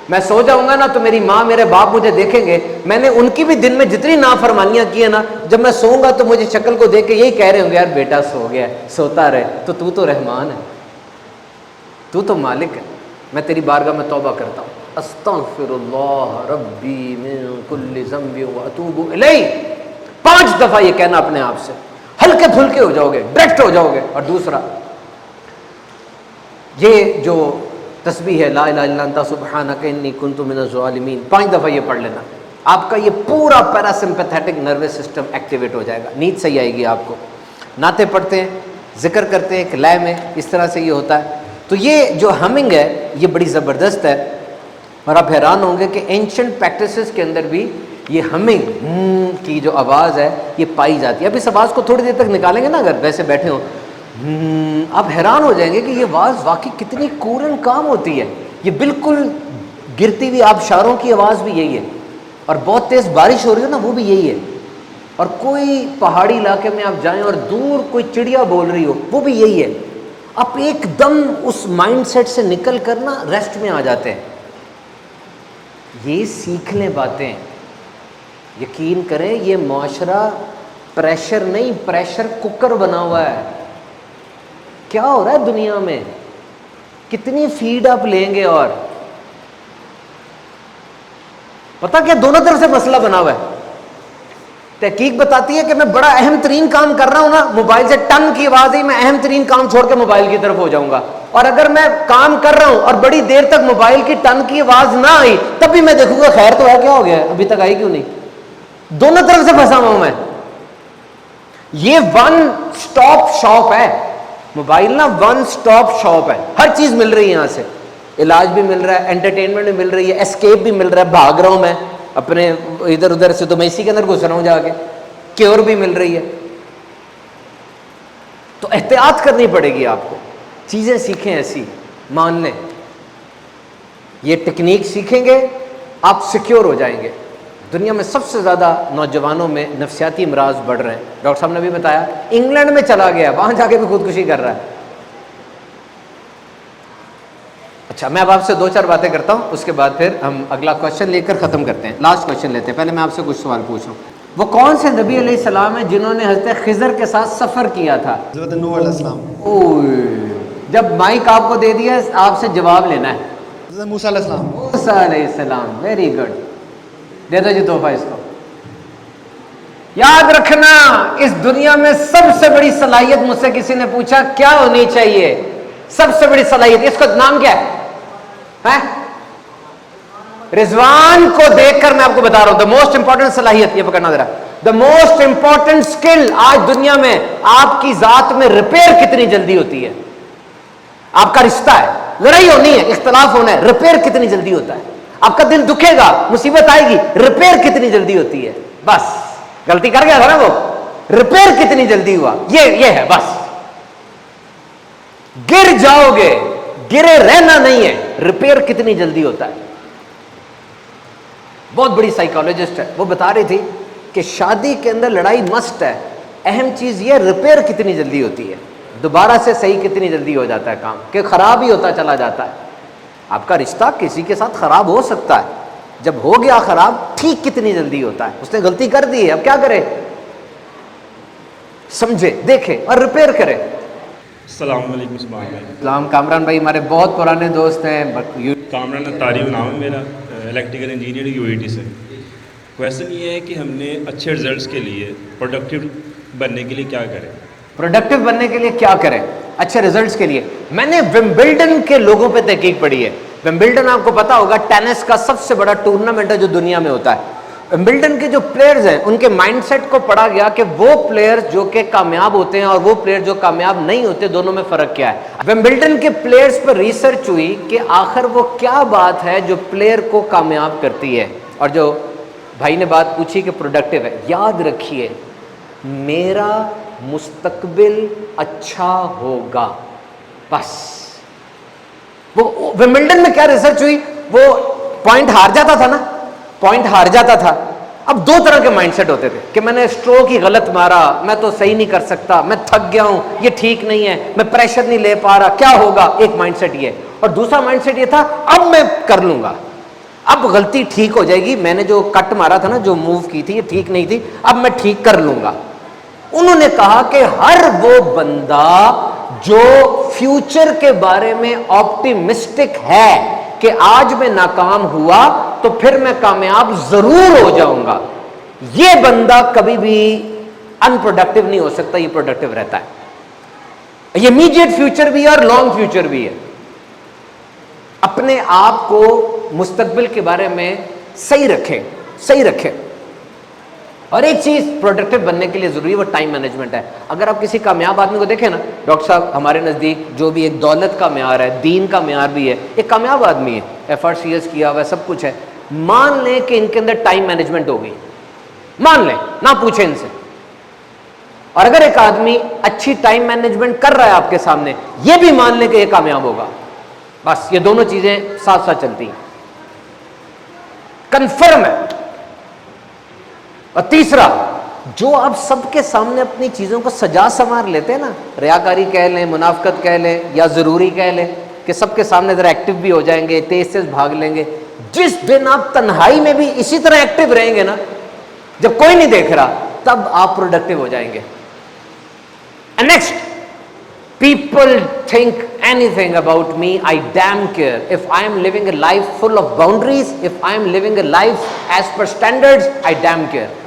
میں سو جاؤں گا نا تو میری ماں میرے باپ مجھے دیکھیں گے، میں نے ان کی بھی دن میں جتنی نافرمانیاں کی ہیں نا، جب میں سوؤں گا تو مجھے شکل کو دیکھ کے یہی کہہ رہے ہوں گے یار بیٹا سو گیا ہے، سوتا رہے، تو رحمان ہے، تو مالک ہے، میں تیری بارگاہ میں توبہ کرتا ہوں، استغفر اللہ ربی من کل ذنب واتوب الیہ، 5 دفعہ یہ کہنا اپنے آپ سے، ہلکے پھلکے ہو جاؤ گے، ڈائریکٹ ہو جاؤ گے۔ اور دوسرا یہ جو تسبیح ہے لا الہ الا انت سبحانک انی کنت من الظالمین، 5 دفعہ یہ پڑھ لینا، آپ کا یہ پورا پیراسمپیتھیٹک نروس سسٹم ایکٹیویٹ ہو جائے گا، نیند صحیح آئے گی آپ کو۔ نعتیں پڑھتے ہیں، ذکر کرتے ہیں ایک لے میں، اس طرح سے یہ ہوتا ہے۔ تو یہ جو ہمنگ ہے یہ بڑی زبردست ہے، اور آپ حیران ہوں گے کہ اینشنٹ پریکٹسز کے اندر بھی یہ ہمنگ کی جو آواز ہے یہ پائی جاتی ہے۔ اب اس آواز کو تھوڑی دیر تک نکالیں گے نا اگر ویسے بیٹھے ہوں، آپ حیران ہو جائیں گے کہ یہ آواز واقعی کتنی کورن کام ہوتی ہے، یہ بالکل گرتی ہوئی آبشاروں کی آواز بھی یہی ہے، اور بہت تیز بارش ہو رہی ہے نا وہ بھی یہی ہے، اور کوئی پہاڑی علاقے میں آپ جائیں اور دور کوئی چڑیا بول رہی ہو وہ بھی یہی ہے، آپ ایک دم اس مائنڈ سیٹ سے نکل کر نا ریسٹ میں آ جاتے ہیں۔ یہ سیکھ لیں باتیں، یقین کریں یہ معاشرہ پریشر نہیں، پریشر کوکر بنا ہوا ہے، کیا ہو رہا ہے دنیا میں, کتنی فیڈ آپ لیں گے. اور پتا کیا دونوں طرف سے مسئلہ بنا ہوا ہے. تحقیق بتاتی ہے کہ میں بڑا اہم ترین کام کر رہا ہوں نا, موبائل سے ٹن کی آواز آئی, میں اہم ترین کام چھوڑ کے موبائل کی طرف ہو جاؤں گا. اور اگر میں کام کر رہا ہوں اور بڑی دیر تک موبائل کی ٹن کی آواز نہ آئی, تب بھی میں دیکھوں گا خیر تو ہے, کیا ہو گیا ہے, ابھی تک آئی کیوں نہیں. دونوں طرف سے پھنسا ہوا ہوں میں. یہ ون سٹاپ شاپ ہے موبائل نا, ون سٹاپ شاپ ہے. ہر چیز مل رہی ہے یہاں سے, علاج بھی مل رہا ہے, انٹرٹینمنٹ بھی مل رہی ہے, اسکیپ بھی مل رہا ہے, بھاگ رہا ہوں میں اپنے ادھر ادھر سے تو میں اسی کے اندر گھس رہا ہوں جا کے, کیور بھی مل رہی ہے. تو احتیاط کرنی پڑے گی آپ کو. چیزیں سیکھیں ایسی, مان لیں, یہ ٹیکنیک سیکھیں گے آپ سیکیور ہو جائیں گے. دنیا میں سب سے زیادہ نوجوانوں میں نفسیاتی امراض بڑھ رہے ہیں. ڈاکٹر صاحب نے بھی بتایا انگلینڈ میں چلا گیا, وہاں جا کے بھی خودکشی کر رہا ہے. اچھا, میں اب آپ سے 2-4 باتیں کرتا ہوں, اس کے بعد پھر ہم اگلا کوشچن لے کر ختم کرتے ہیں. لاسٹ کوشچن لیتے ہیں. پہلے میں آپ سے کچھ سوال پوچھ رہا ہوں. وہ کون سے نبی علیہ السلام ہیں جنہوں نے حضرت خضر کے ساتھ سفر کیا تھا؟ حضرت نوح علیہ السلام. جب مائک آپ کو دے دیا آپ سے جواب لینا ہے. حضرت موسیٰ علیہ السلام. موسیٰ علیہ السلام. ویری گڈ, دے دو جی تحفہ اس کو. یاد رکھنا, اس دنیا میں سب سے بڑی صلاحیت, مجھ سے کسی نے پوچھا کیا ہونی چاہیے سب سے بڑی صلاحیت, اس کا نام کیا ہے؟ رضوان کو دیکھ کر میں آپ کو بتا رہا ہوں, دا موسٹ امپورٹنٹ صلاحیت, یہ پکڑنا ذرا, دا موسٹ امپورٹنٹ اسکل آج دنیا میں, آپ کی ذات میں ریپیئر کتنی جلدی ہوتی ہے. آپ کا رشتہ ہے, لڑائی ہونی ہے, اختلاف ہونا ہے, ریپیئر کتنی جلدی ہوتا ہے. آپ کا دل دکھے گا, مصیبت آئے گی, ریپیئر کتنی جلدی ہوتی ہے. بس غلطی کر گیا تھا نا وہ, ریپیئر کتنی جلدی ہوا, یہ ہے بس. گر جاؤ گے, گرے رہنا نہیں ہے, ریپیئر کتنی جلدی ہوتا ہے. بہت بڑی سائیکالوجسٹ ہے, وہ بتا رہی تھی کہ شادی کے اندر لڑائی مسٹ ہے, اہم چیز یہ ریپیئر کتنی جلدی ہوتی ہے, دوبارہ سے صحیح کتنی جلدی ہو جاتا ہے کام, کہ خراب ہی ہوتا چلا جاتا ہے. آپ کا رشتہ کسی کے ساتھ خراب ہو سکتا ہے, جب ہو گیا خراب, ٹھیک کتنی جلدی ہوتا ہے. اس نے غلطی کر دی ہے, اب کیا کرے, سمجھے, دیکھے اور ریپیئر کرے. السلام علیکم. اسلام. کامران بھائی ہمارے بہت پرانے دوست ہیں. کامران اتاری نام ہے میرا, الیکٹریکل انجینئر UAT سے. کویشچن یہ ہے کہ ہم نے اچھے رزلٹس کے لیے پروڈکٹیو بننے کے لیے کیا کریں؟ پروڈکٹیو بننے کے لیے کیا کریں اچھے ریزلٹس کے لیے؟ میں نے ومبلڈن کے لوگوں پہ تحقیق پڑھی ہے. ومبلڈن آپ کو پتا ہوگا ٹینس کا سب سے بڑا ٹورنامنٹ ہے جو دنیا میں ہوتا ہے. ومبلڈن کے جو پلیئرز ہیں ان کے مائنڈ سیٹ کو پڑھا گیا کہ وہ پلیئرز جو کہ کامیاب ہوتے ہیں اور وہ پلیئر جو کامیاب نہیں ہوتے, دونوں میں فرق کیا ہے. ومبلڈن کے پلیئرز پر ریسرچ ہوئی کہ آخر وہ کیا بات ہے جو پلیئر کو کامیاب کرتی ہے, اور جو بھائی نے بات پوچھی کہ پروڈکٹیو ہے. یاد رکھیے, میرا مستقبل اچھا ہوگا, بس. وہ ومبلڈن میں کیا ریسرچ ہوئی, وہ پوائنٹ ہار جاتا تھا نا, پوائنٹ ہار جاتا تھا. اب 2 طرح کے مائنڈ سیٹ ہوتے تھے کہ میں نے اسٹروک ہی غلط مارا, میں تو صحیح نہیں کر سکتا, میں تھک گیا ہوں, یہ ٹھیک نہیں ہے, میں پریشر نہیں لے پا رہا, کیا ہوگا. ایک مائنڈ سیٹ یہ. اور دوسرا مائنڈ سیٹ یہ تھا اب میں کر لوں گا, اب غلطی ٹھیک ہو جائے گی, میں نے جو کٹ مارا تھا نا, جو موو کی تھی یہ ٹھیک نہیں تھی, اب میں ٹھیک کر لوں گا. انہوں نے کہا کہ ہر وہ بندہ جو فیوچر کے بارے میں آپٹیمسٹک ہے کہ آج میں ناکام ہوا تو پھر میں کامیاب ضرور ہو جاؤں گا, یہ بندہ کبھی بھی ان پروڈکٹیو نہیں ہو سکتا, یہ پروڈکٹیو رہتا ہے. یہ امیڈیٹ فیوچر بھی ہے اور لانگ فیوچر بھی ہے. اپنے آپ کو مستقبل کے بارے میں صحیح رکھیں. اور ایک چیز پروڈکٹیو بننے کے لیے ضروری ہے, وہ ٹائم مینجمنٹ ہے. اگر آپ کسی کامیاب آدمی کو دیکھیں نا, ڈاکٹر صاحب ہمارے نزدیک جو بھی ایک دولت کا معیار ہے, دین کا معیار بھی ہے, ایک کامیاب آدمی ہے, FRCS کیا ہوا ہے, سب کچھ ہے. مان لیں کہ ان کے اندر ٹائم مینجمنٹ ہوگی, مان لیں, نہ پوچھیں ان سے. اور اگر ایک آدمی اچھی ٹائم مینجمنٹ کر رہا ہے آپ کے سامنے, یہ بھی مان لیں کہ یہ کامیاب ہوگا. بس یہ دونوں چیزیں ساتھ ساتھ چلتی ہیں, کنفرم ہے. اور تیسرا, جو آپ سب کے سامنے اپنی چیزوں کو سجا سنوار لیتے ہیں نا, ریاکاری کہہ لیں, منافقت کہہ لیں, یا ضروری کہہ لیں کہ سب کے سامنے ذرا ایکٹیو بھی ہو جائیں گے, تیز تیز بھاگ لیں گے, جس دن آپ تنہائی میں بھی اسی طرح ایکٹیو رہیں گے نا, جب کوئی نہیں دیکھ رہا, تب آپ پروڈکٹیو ہو جائیں گے. Next, People think anything about me, I damn care. If I am living a life full of boundaries, if I am living a life as per standards, I damn care.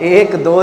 1 2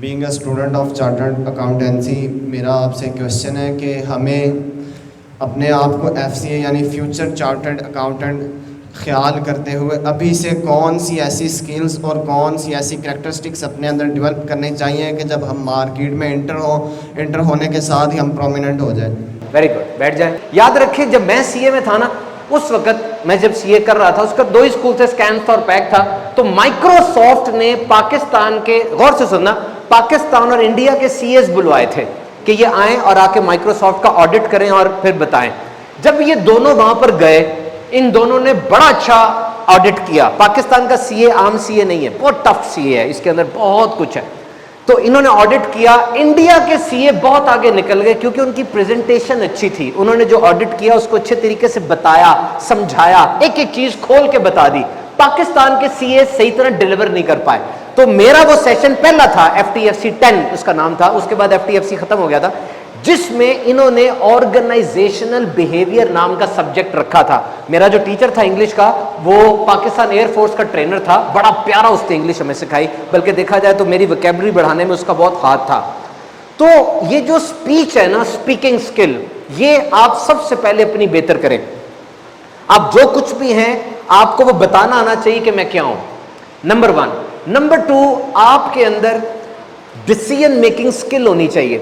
being a student of chartered accountancy, میرا آپ سے question ہے کہ ہمیں اپنے آپ کو FCA یعنی فیوچر چارٹرڈ اکاؤنٹنٹ خیال کرتے ہوئے ابھی سے کون سی ایسی سکلز اور کون سی ایسی کریکٹرسٹکس اپنے اندر ڈیولپ کرنے چاہیے کہ جب ہم مارکیٹ میں انٹر ہونے کے ساتھ ہی ہم پرومیننٹ ہو جائیں؟ ویری گڈ، بیٹھ جائیں. یاد رکھیے جب میں CA میں تھا نا، اس وقت میں جب CA کر رہا تھا، اس کا 2 ہی اسکول تھے، اسکینس تھا اور پیک تھا. تو مائکروسافٹ نے پاکستان کے، غور سے سننا، پاکستان اور انڈیا کے CAs بلوائے تھے کہ یہ آئیں اور آ کے مائکروسافٹ کا آڈٹ کریں اور پھر بتائیں. جب یہ دونوں وہاں پر گئے، ان دونوں نے بڑا اچھا آڈٹ کیا. پاکستان کا CA عام CA نہیں ہے، بہت ٹف CA ہے، اس کے اندر بہت کچھ ہے. تو انہوں نے آڈٹ کیا. انڈیا کے CA بہت آگے نکل گئے کیونکہ ان کی پریزنٹیشن اچھی تھی. انہوں نے جو آڈٹ کیا اس کو اچھے طریقے سے بتایا، سمجھایا، ایک ایک چیز کھول کے بتا دی. پاکستان کے CA صحیح طرح ڈیلیور نہیں کر پائے. تو میرا وہ سیشن پہلا تھا، FTFC 10 اس کا نام تھا، اس کے بعد FTFC ختم ہو گیا تھا، جس میں انہوں نے آرگنائزیشنل بیہیویئر نام کا سبجیکٹ رکھا تھا. میرا جو ٹیچر تھا انگلش کا، وہ پاکستان ایئر فورس کا ٹرینر تھا، بڑا پیارا اس نے انگلش ہمیں سکھائی، بلکہ دیکھا جائے تو میری ویکیبلری بڑھانے میں اس کا بہت ہاتھ تھا. تو یہ جو اسپیچ ہے نا، اسپیکنگ سکل، یہ آپ سب سے پہلے اپنی بہتر کریں. آپ جو کچھ بھی ہیں آپ کو وہ بتانا آنا چاہیے کہ میں کیا ہوں، نمبر 1. نمبر 2، آپ کے اندر ڈیسیژن میکنگ سکل ہونی چاہیے.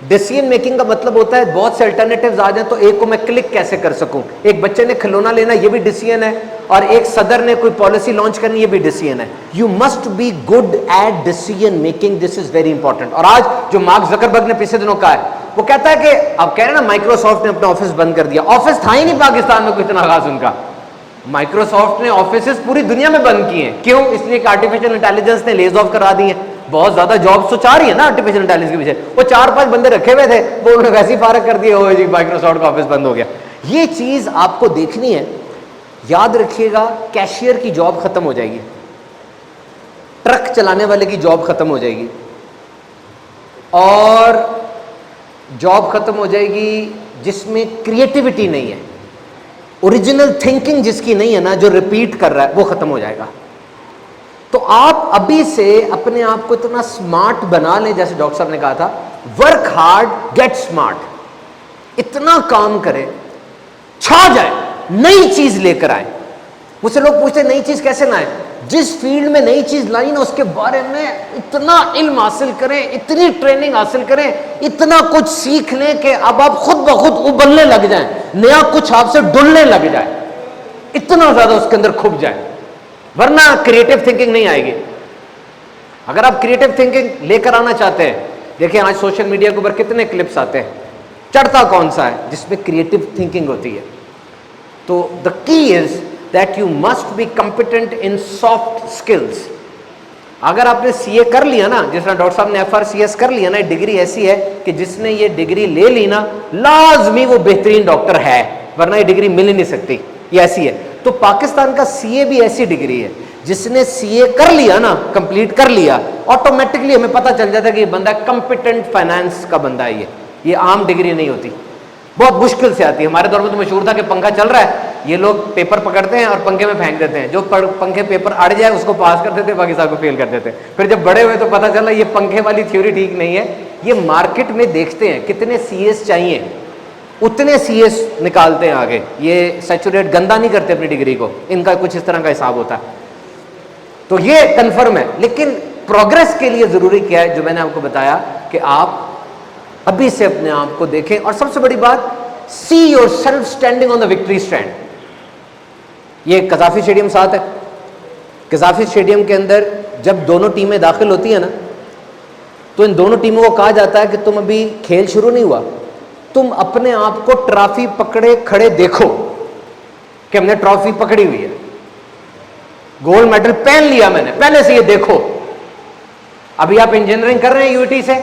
ڈیسیژن میکنگ کا مطلب ہوتا ہے بہت سے الٹرنیٹیوز آ جائیں تو ایک کو میں کلک کیسے کر سکوں. ایک بچے نے کھلونا لینا، یہ بھی ڈیسیژن ہے، اور ایک صدر نے کوئی پالیسی لانچ کرنی، یہ بھی ڈیسیژن ہے. You must be good at decision making, this is very important. اور آج جو مارک زکربرگ نے پچھلے دنوں کہا ہے، وہ کہتا ہے کہ آپ کہہ رہے ہیں نا مائکروسافٹ نے اپنا آفس بند کر دیا. آفس تھا ہی نہیں پاکستان میں کوئی اتنا خاص ان کا. مائکروسافٹ نے آفیسز پوری دنیا میں بند کیے ہیں. کیوں؟ اس لیے کہ آرٹیفیشل انٹیلیجنس نے لیز آف کرا دی ہیں. بہت زیادہ جابس تو چاہ رہی ہے نا آرٹیفیشل انٹیلیجنس کے پیچھے. وہ 4-5 بندے رکھے ہوئے تھے، وہ انہوں نے ویسے ہی فارغ کر دیے، ہو جی مائکروسافٹ کا آفس بند ہو گیا. یہ چیز آپ کو دیکھنی ہے. یاد رکھیے گا، کیشیئر کی جاب ختم ہو جائے گی، ٹرک چلانے والے کی جاب ختم ہو جائے گی، اور جاب ختم ہو جائے گی جس میں کریٹیوٹی نہیں ہے، اوریجنل تھنکنگ جس کی نہیں ہے نا، جو ریپیٹ کر رہا ہے، وہ ختم ہو جائے گا. تو آپ ابھی سے اپنے آپ کو اتنا سمارٹ بنا لیں، جیسے ڈاکٹر صاحب نے کہا تھا، ورک ہارڈ گیٹ سمارٹ. اتنا کام کریں، چھا جائے، نئی چیز لے کر آئیں. مجھ سے لوگ پوچھتے ہیں نئی چیز کیسے لائیں؟ جس فیلڈ میں نئی چیز لائی نا، اس کے بارے میں اتنا علم حاصل کریں، اتنی ٹریننگ حاصل کریں، اتنا کچھ سیکھ لیں کہ اب آپ خود بخود ابلنے لگ جائیں، نیا کچھ آپ سے ڈلنے لگ جائے، اتنا زیادہ اس کے اندر کھپ جائے. ورنہ کریٹو تھنکنگ نہیں آئے گی. اگر آپ کریٹو تھنکنگ لے کر آنا چاہتے ہیں، دیکھیں آج سوشل میڈیا کے اوپر کتنے کلپس آتے ہیں، چڑھتا کون سا ہے جس میں کریٹو تھنکنگ ہوتی ہے. تو the key is that you must be competent in soft skills. اگر آپ نے CA کر لیا نا، جس طرح ڈاکٹر صاحب نے FRCS کر لیا نا، ڈگری ایسی ہے کہ جس نے یہ ڈگری لے لی نا، لازمی وہ بہترین ڈاکٹر ہے، ورنہ یہ ڈگری مل ہی نہیں سکتی. یہ ایسی ہے. تو پاکستان کا CA بھی ایسی ڈگری ہے، جس نے CA کر لیا نا، کمپلیٹ کر لیا، آٹومیٹکلی ہمیں پتہ چل جاتا ہے کہ یہ بندہ کمپیٹنٹ فائنانس کا بندہ ہے. یہ عام ڈگری نہیں ہوتی، بہت مشکل سے آتی ہے. ہمارے دور میں تو مشہور تھا کہ پنکھا چل رہا ہے، یہ لوگ پیپر پکڑتے ہیں اور پنکھے میں پھینک دیتے ہیں، جو پنکھے پیپر اڑ جائے اس کو پاس کر دیتے، باقی صاحب کو فیل کر دیتے. پھر جب بڑے ہوئے تو پتہ چلا یہ پنکھے والی تھیوری ٹھیک نہیں ہے. یہ مارکیٹ میں دیکھتے ہیں کتنے CAs چاہیے، اتنے CAs نکالتے ہیں آگے. یہ سیچوریٹ گندا نہیں کرتے اپنی ڈگری کو، ان کا کچھ اس طرح کا حساب ہوتا ہے. تو یہ کنفرم ہے. لیکن پروگرس کے لیے ضروری کیا ہے، جو میں نے آپ کو بتایا کہ آپ ابھی سے اپنے آپ کو دیکھیں. اور سب سے بڑی بات، see your self standing on the victory stand. یہ قذافی اسٹیڈیم ساتھ ہے. قذافی اسٹیڈیم کے اندر جب دونوں ٹیمیں داخل ہوتی ہیں نا، تو ان دونوں ٹیموں کو کہا جاتا ہے کہ تم ابھی کھیل شروع نہیں ہوا، تم اپنے آپ کو ٹرافی پکڑے کھڑے دیکھو کہ ہم نے ٹرافی پکڑی ہوئی ہے، گولڈ میڈل پہن لیا میں نے، پہلے سے یہ دیکھو. ابھی آپ انجینئرنگ کر رہے ہیں UT سے،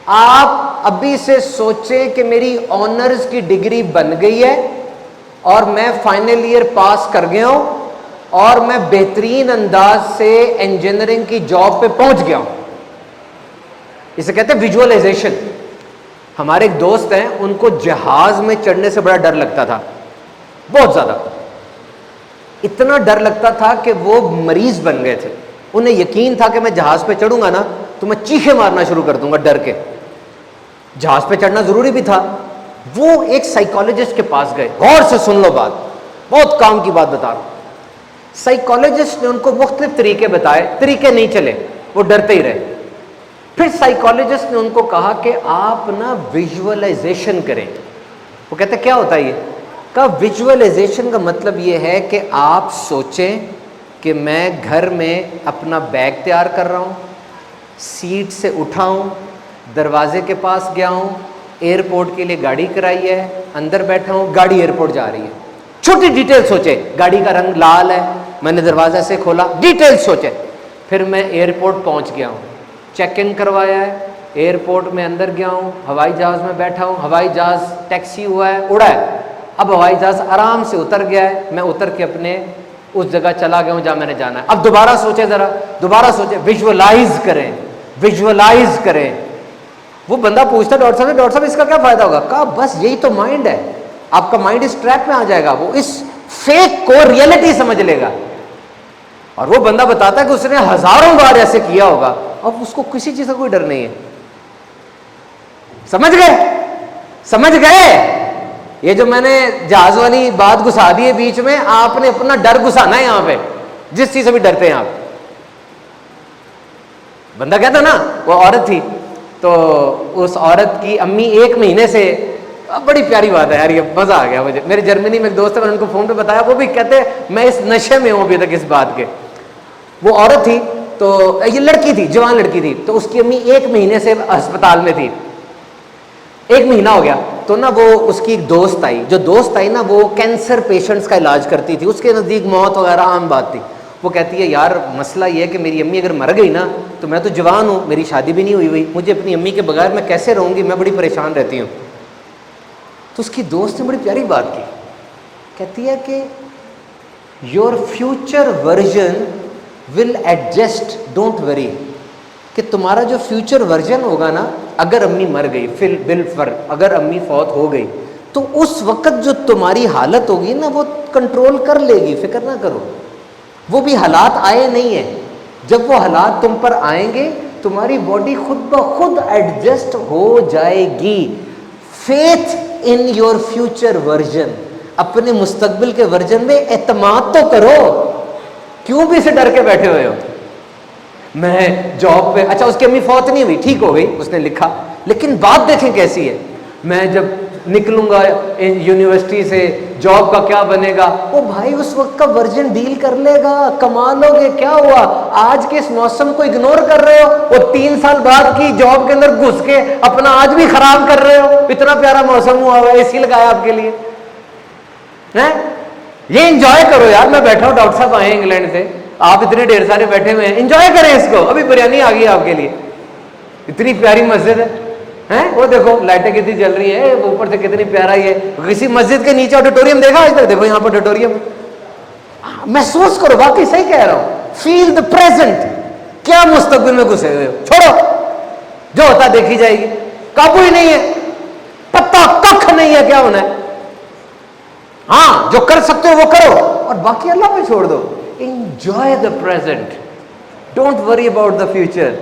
آپ ابھی سے سوچیں کہ میری آنرز کی ڈگری بن گئی ہے اور میں فائنل ایئر پاس کر گیا ہوں اور میں بہترین انداز سے انجینئرنگ کی جاب پہ پہنچ گیا ہوں. اسے کہتے ہیں ویژوئلائزیشن. ہمارے ایک دوست ہیں، ان کو جہاز میں چڑھنے سے بڑا ڈر لگتا تھا، بہت زیادہ. اتنا ڈر لگتا تھا کہ وہ مریض بن گئے تھے. انہیں یقین تھا کہ میں جہاز پہ چڑھوں گا نا تو میں چیخے مارنا شروع کر دوں گا ڈر کے. جہاز پہ چڑھنا ضروری بھی تھا. وہ ایک سائیکالوجسٹ کے پاس گئے. غور سے سن لو بات, بہت کام کی بات بتا رہا ہوں. سائیکالوجسٹ نے ان کو مختلف طریقے بتائے, طریقے نہیں چلے, وہ ڈرتے ہی رہے. پھر سائیکالوجسٹ نے ان کو کہا کہ آپ نا ویژولائزیشن کریں. وہ کہتے کیا ہوتا ہے یہ؟ کہا ویژولائزیشن کا مطلب یہ ہے کہ آپ سوچیں کہ میں گھر میں اپنا بیگ تیار کر رہا ہوں, سیٹ سے اٹھا ہوں, دروازے کے پاس گیا ہوں, ایئرپورٹ کے لیے گاڑی کرائی ہے, اندر بیٹھا ہوں, گاڑی ایئرپورٹ جا رہی ہے. چھوٹی ڈیٹیل سوچے, گاڑی کا رنگ لال ہے, میں نے دروازہ سے کھولا, ڈیٹیل سوچے. پھر میں ایئرپورٹ پہنچ گیا ہوں, چیک ان کروایا ہے, ایئرپورٹ میں اندر گیا ہوں, ہوائی جہاز میں بیٹھا ہوں, ہوائی جہاز ٹیکسی ہوا ہے, اڑا ہے. اب ہوائی جہاز آرام سے اتر گیا ہے, میں اتر کے اپنے اس جگہ چلا گیا ہوں جہاں میں نے جانا ہے. اب دوبارہ سوچے, ذرا دوبارہ سوچے, ویژولائز کریں, ویژولائز کریں. وہ بندہ پوچھتا ڈاکٹر صاحب اس کا کیا فائدہ ہوگا؟ کہا بس یہی تو مائنڈ ہے, آپ کا مائنڈ اس ٹریپ میں آ جائے گا, وہ اس فیک کو ریئلٹی سمجھ لے گا. اور وہ بندہ بتاتا ہے کہ اس نے ہزاروں بار ایسے کیا ہوگا, اب اس کو کسی چیز کا کوئی ڈر نہیں ہے. سمجھ گئے؟ سمجھ گئے؟ یہ جو میں نے جہاز والی بات گھسا دی ہے بیچ میں, آپ نے اپنا ڈر گھسانا ہے یہاں پہ, جس چیز سے بھی ڈرتے ہیں آپ. بندہ کہتا نا, وہ عورت تھی تو اس عورت کی امی 1 مہینے سے, بڑی پیاری بات ہے یار, یہ مزہ آ گیا مجھے. میرے جرمنی میں ایک دوست ہے, میں نے ان کو فون پہ بتایا, وہ بھی کہتے میں اس نشے میں ہوں ابھی تک اس بات کے. وہ عورت تھی تو یہ لڑکی تھی, جوان لڑکی تھی, تو اس کی امی 1 مہینے سے ہسپتال میں تھی. 1 مہینہ ہو گیا تو نا وہ اس کی ایک دوست آئی, جو دوست آئی نا وہ کینسر پیشنٹس کا علاج کرتی تھی, اس کے نزدیک موت وغیرہ عام بات تھی. وہ کہتی ہے یار مسئلہ یہ ہے کہ میری امی اگر مر گئی نا تو میں تو جوان ہوں, میری شادی بھی نہیں ہوئی, مجھے اپنی امی کے بغیر میں کیسے رہوں گی, میں بڑی پریشان رہتی ہوں. تو اس کی دوست نے بڑی پیاری بات کی, کہتی ہے کہ your future version will adjust, don't worry, کہ تمہارا جو فیوچر ورژن ہوگا نا, اگر امی مر گئی اگر امی فوت ہو گئی تو اس وقت جو تمہاری حالت ہوگی نا وہ کنٹرول کر لے گی, فکر نہ کرو. وہ بھی حالات آئے نہیں ہیں, جب وہ حالات تم پر آئیں گے تمہاری باڈی خود بخود ایڈجسٹ ہو جائے گی. Faith in your future version, اپنے مستقبل کے ورژن میں اعتماد تو کرو, کیوں بھی اسے ڈر کے بیٹھے ہوئے ہو. میں جاب پہ, اچھا اس کی امی فوت نہیں ہوئی, ٹھیک ہو گئی, اس نے لکھا, لیکن بات دیکھیں کیسی ہے. میں جب نکلوں گا یونیورسٹی سے, جاب کا کیا بنے گا, وہ بھائی اس وقت کا ورژن ڈیل کر لے گا, کما لو گے. کیا ہوا, آج کے اس موسم کو اگنور کر رہے ہو, وہ 3 سال بعد کی جاب کے اندر گھس کے اپنا آج بھی خراب کر رہے ہو. اتنا پیارا موسم ہوا ہے, اسی لگایا آپ کے لیے. یہ انجوائے کرو یار. میں بیٹھا ہوں, ڈاکٹر صاحب آئے انگلینڈ سے, آپ اتنے ڈھیر سارے بیٹھے ہوئے ہیں, انجوائے کریں اس کو. ابھی بریانی آ گئی آپ کے لیے, اتنی پیاری مسجد ہے, وہ دیکھو لائٹیں کتنی جل رہی ہے, اوپر سے کتنی پیارا ہی ہے. کسی مسجد کے نیچے آڈیٹوریم دیکھا آج تک؟ دیکھو یہاں پر آڈیٹوریم. محسوس کرو, واقعی صحیح کہہ رہا ہوں, فیل دا پریزنٹ. کیا مستقبل میں گھسے ہوئے ہو, چھوڑو, جو ہوتا دیکھی جائے گی, قابو ہی نہیں ہے, پتہ ککھ نہیں ہے کیا ہونا ہے. ہاں جو کر سکتے ہو وہ کرو, اور باقی اللہ پہ چھوڑ دو. Enjoy the present, don't worry about the future.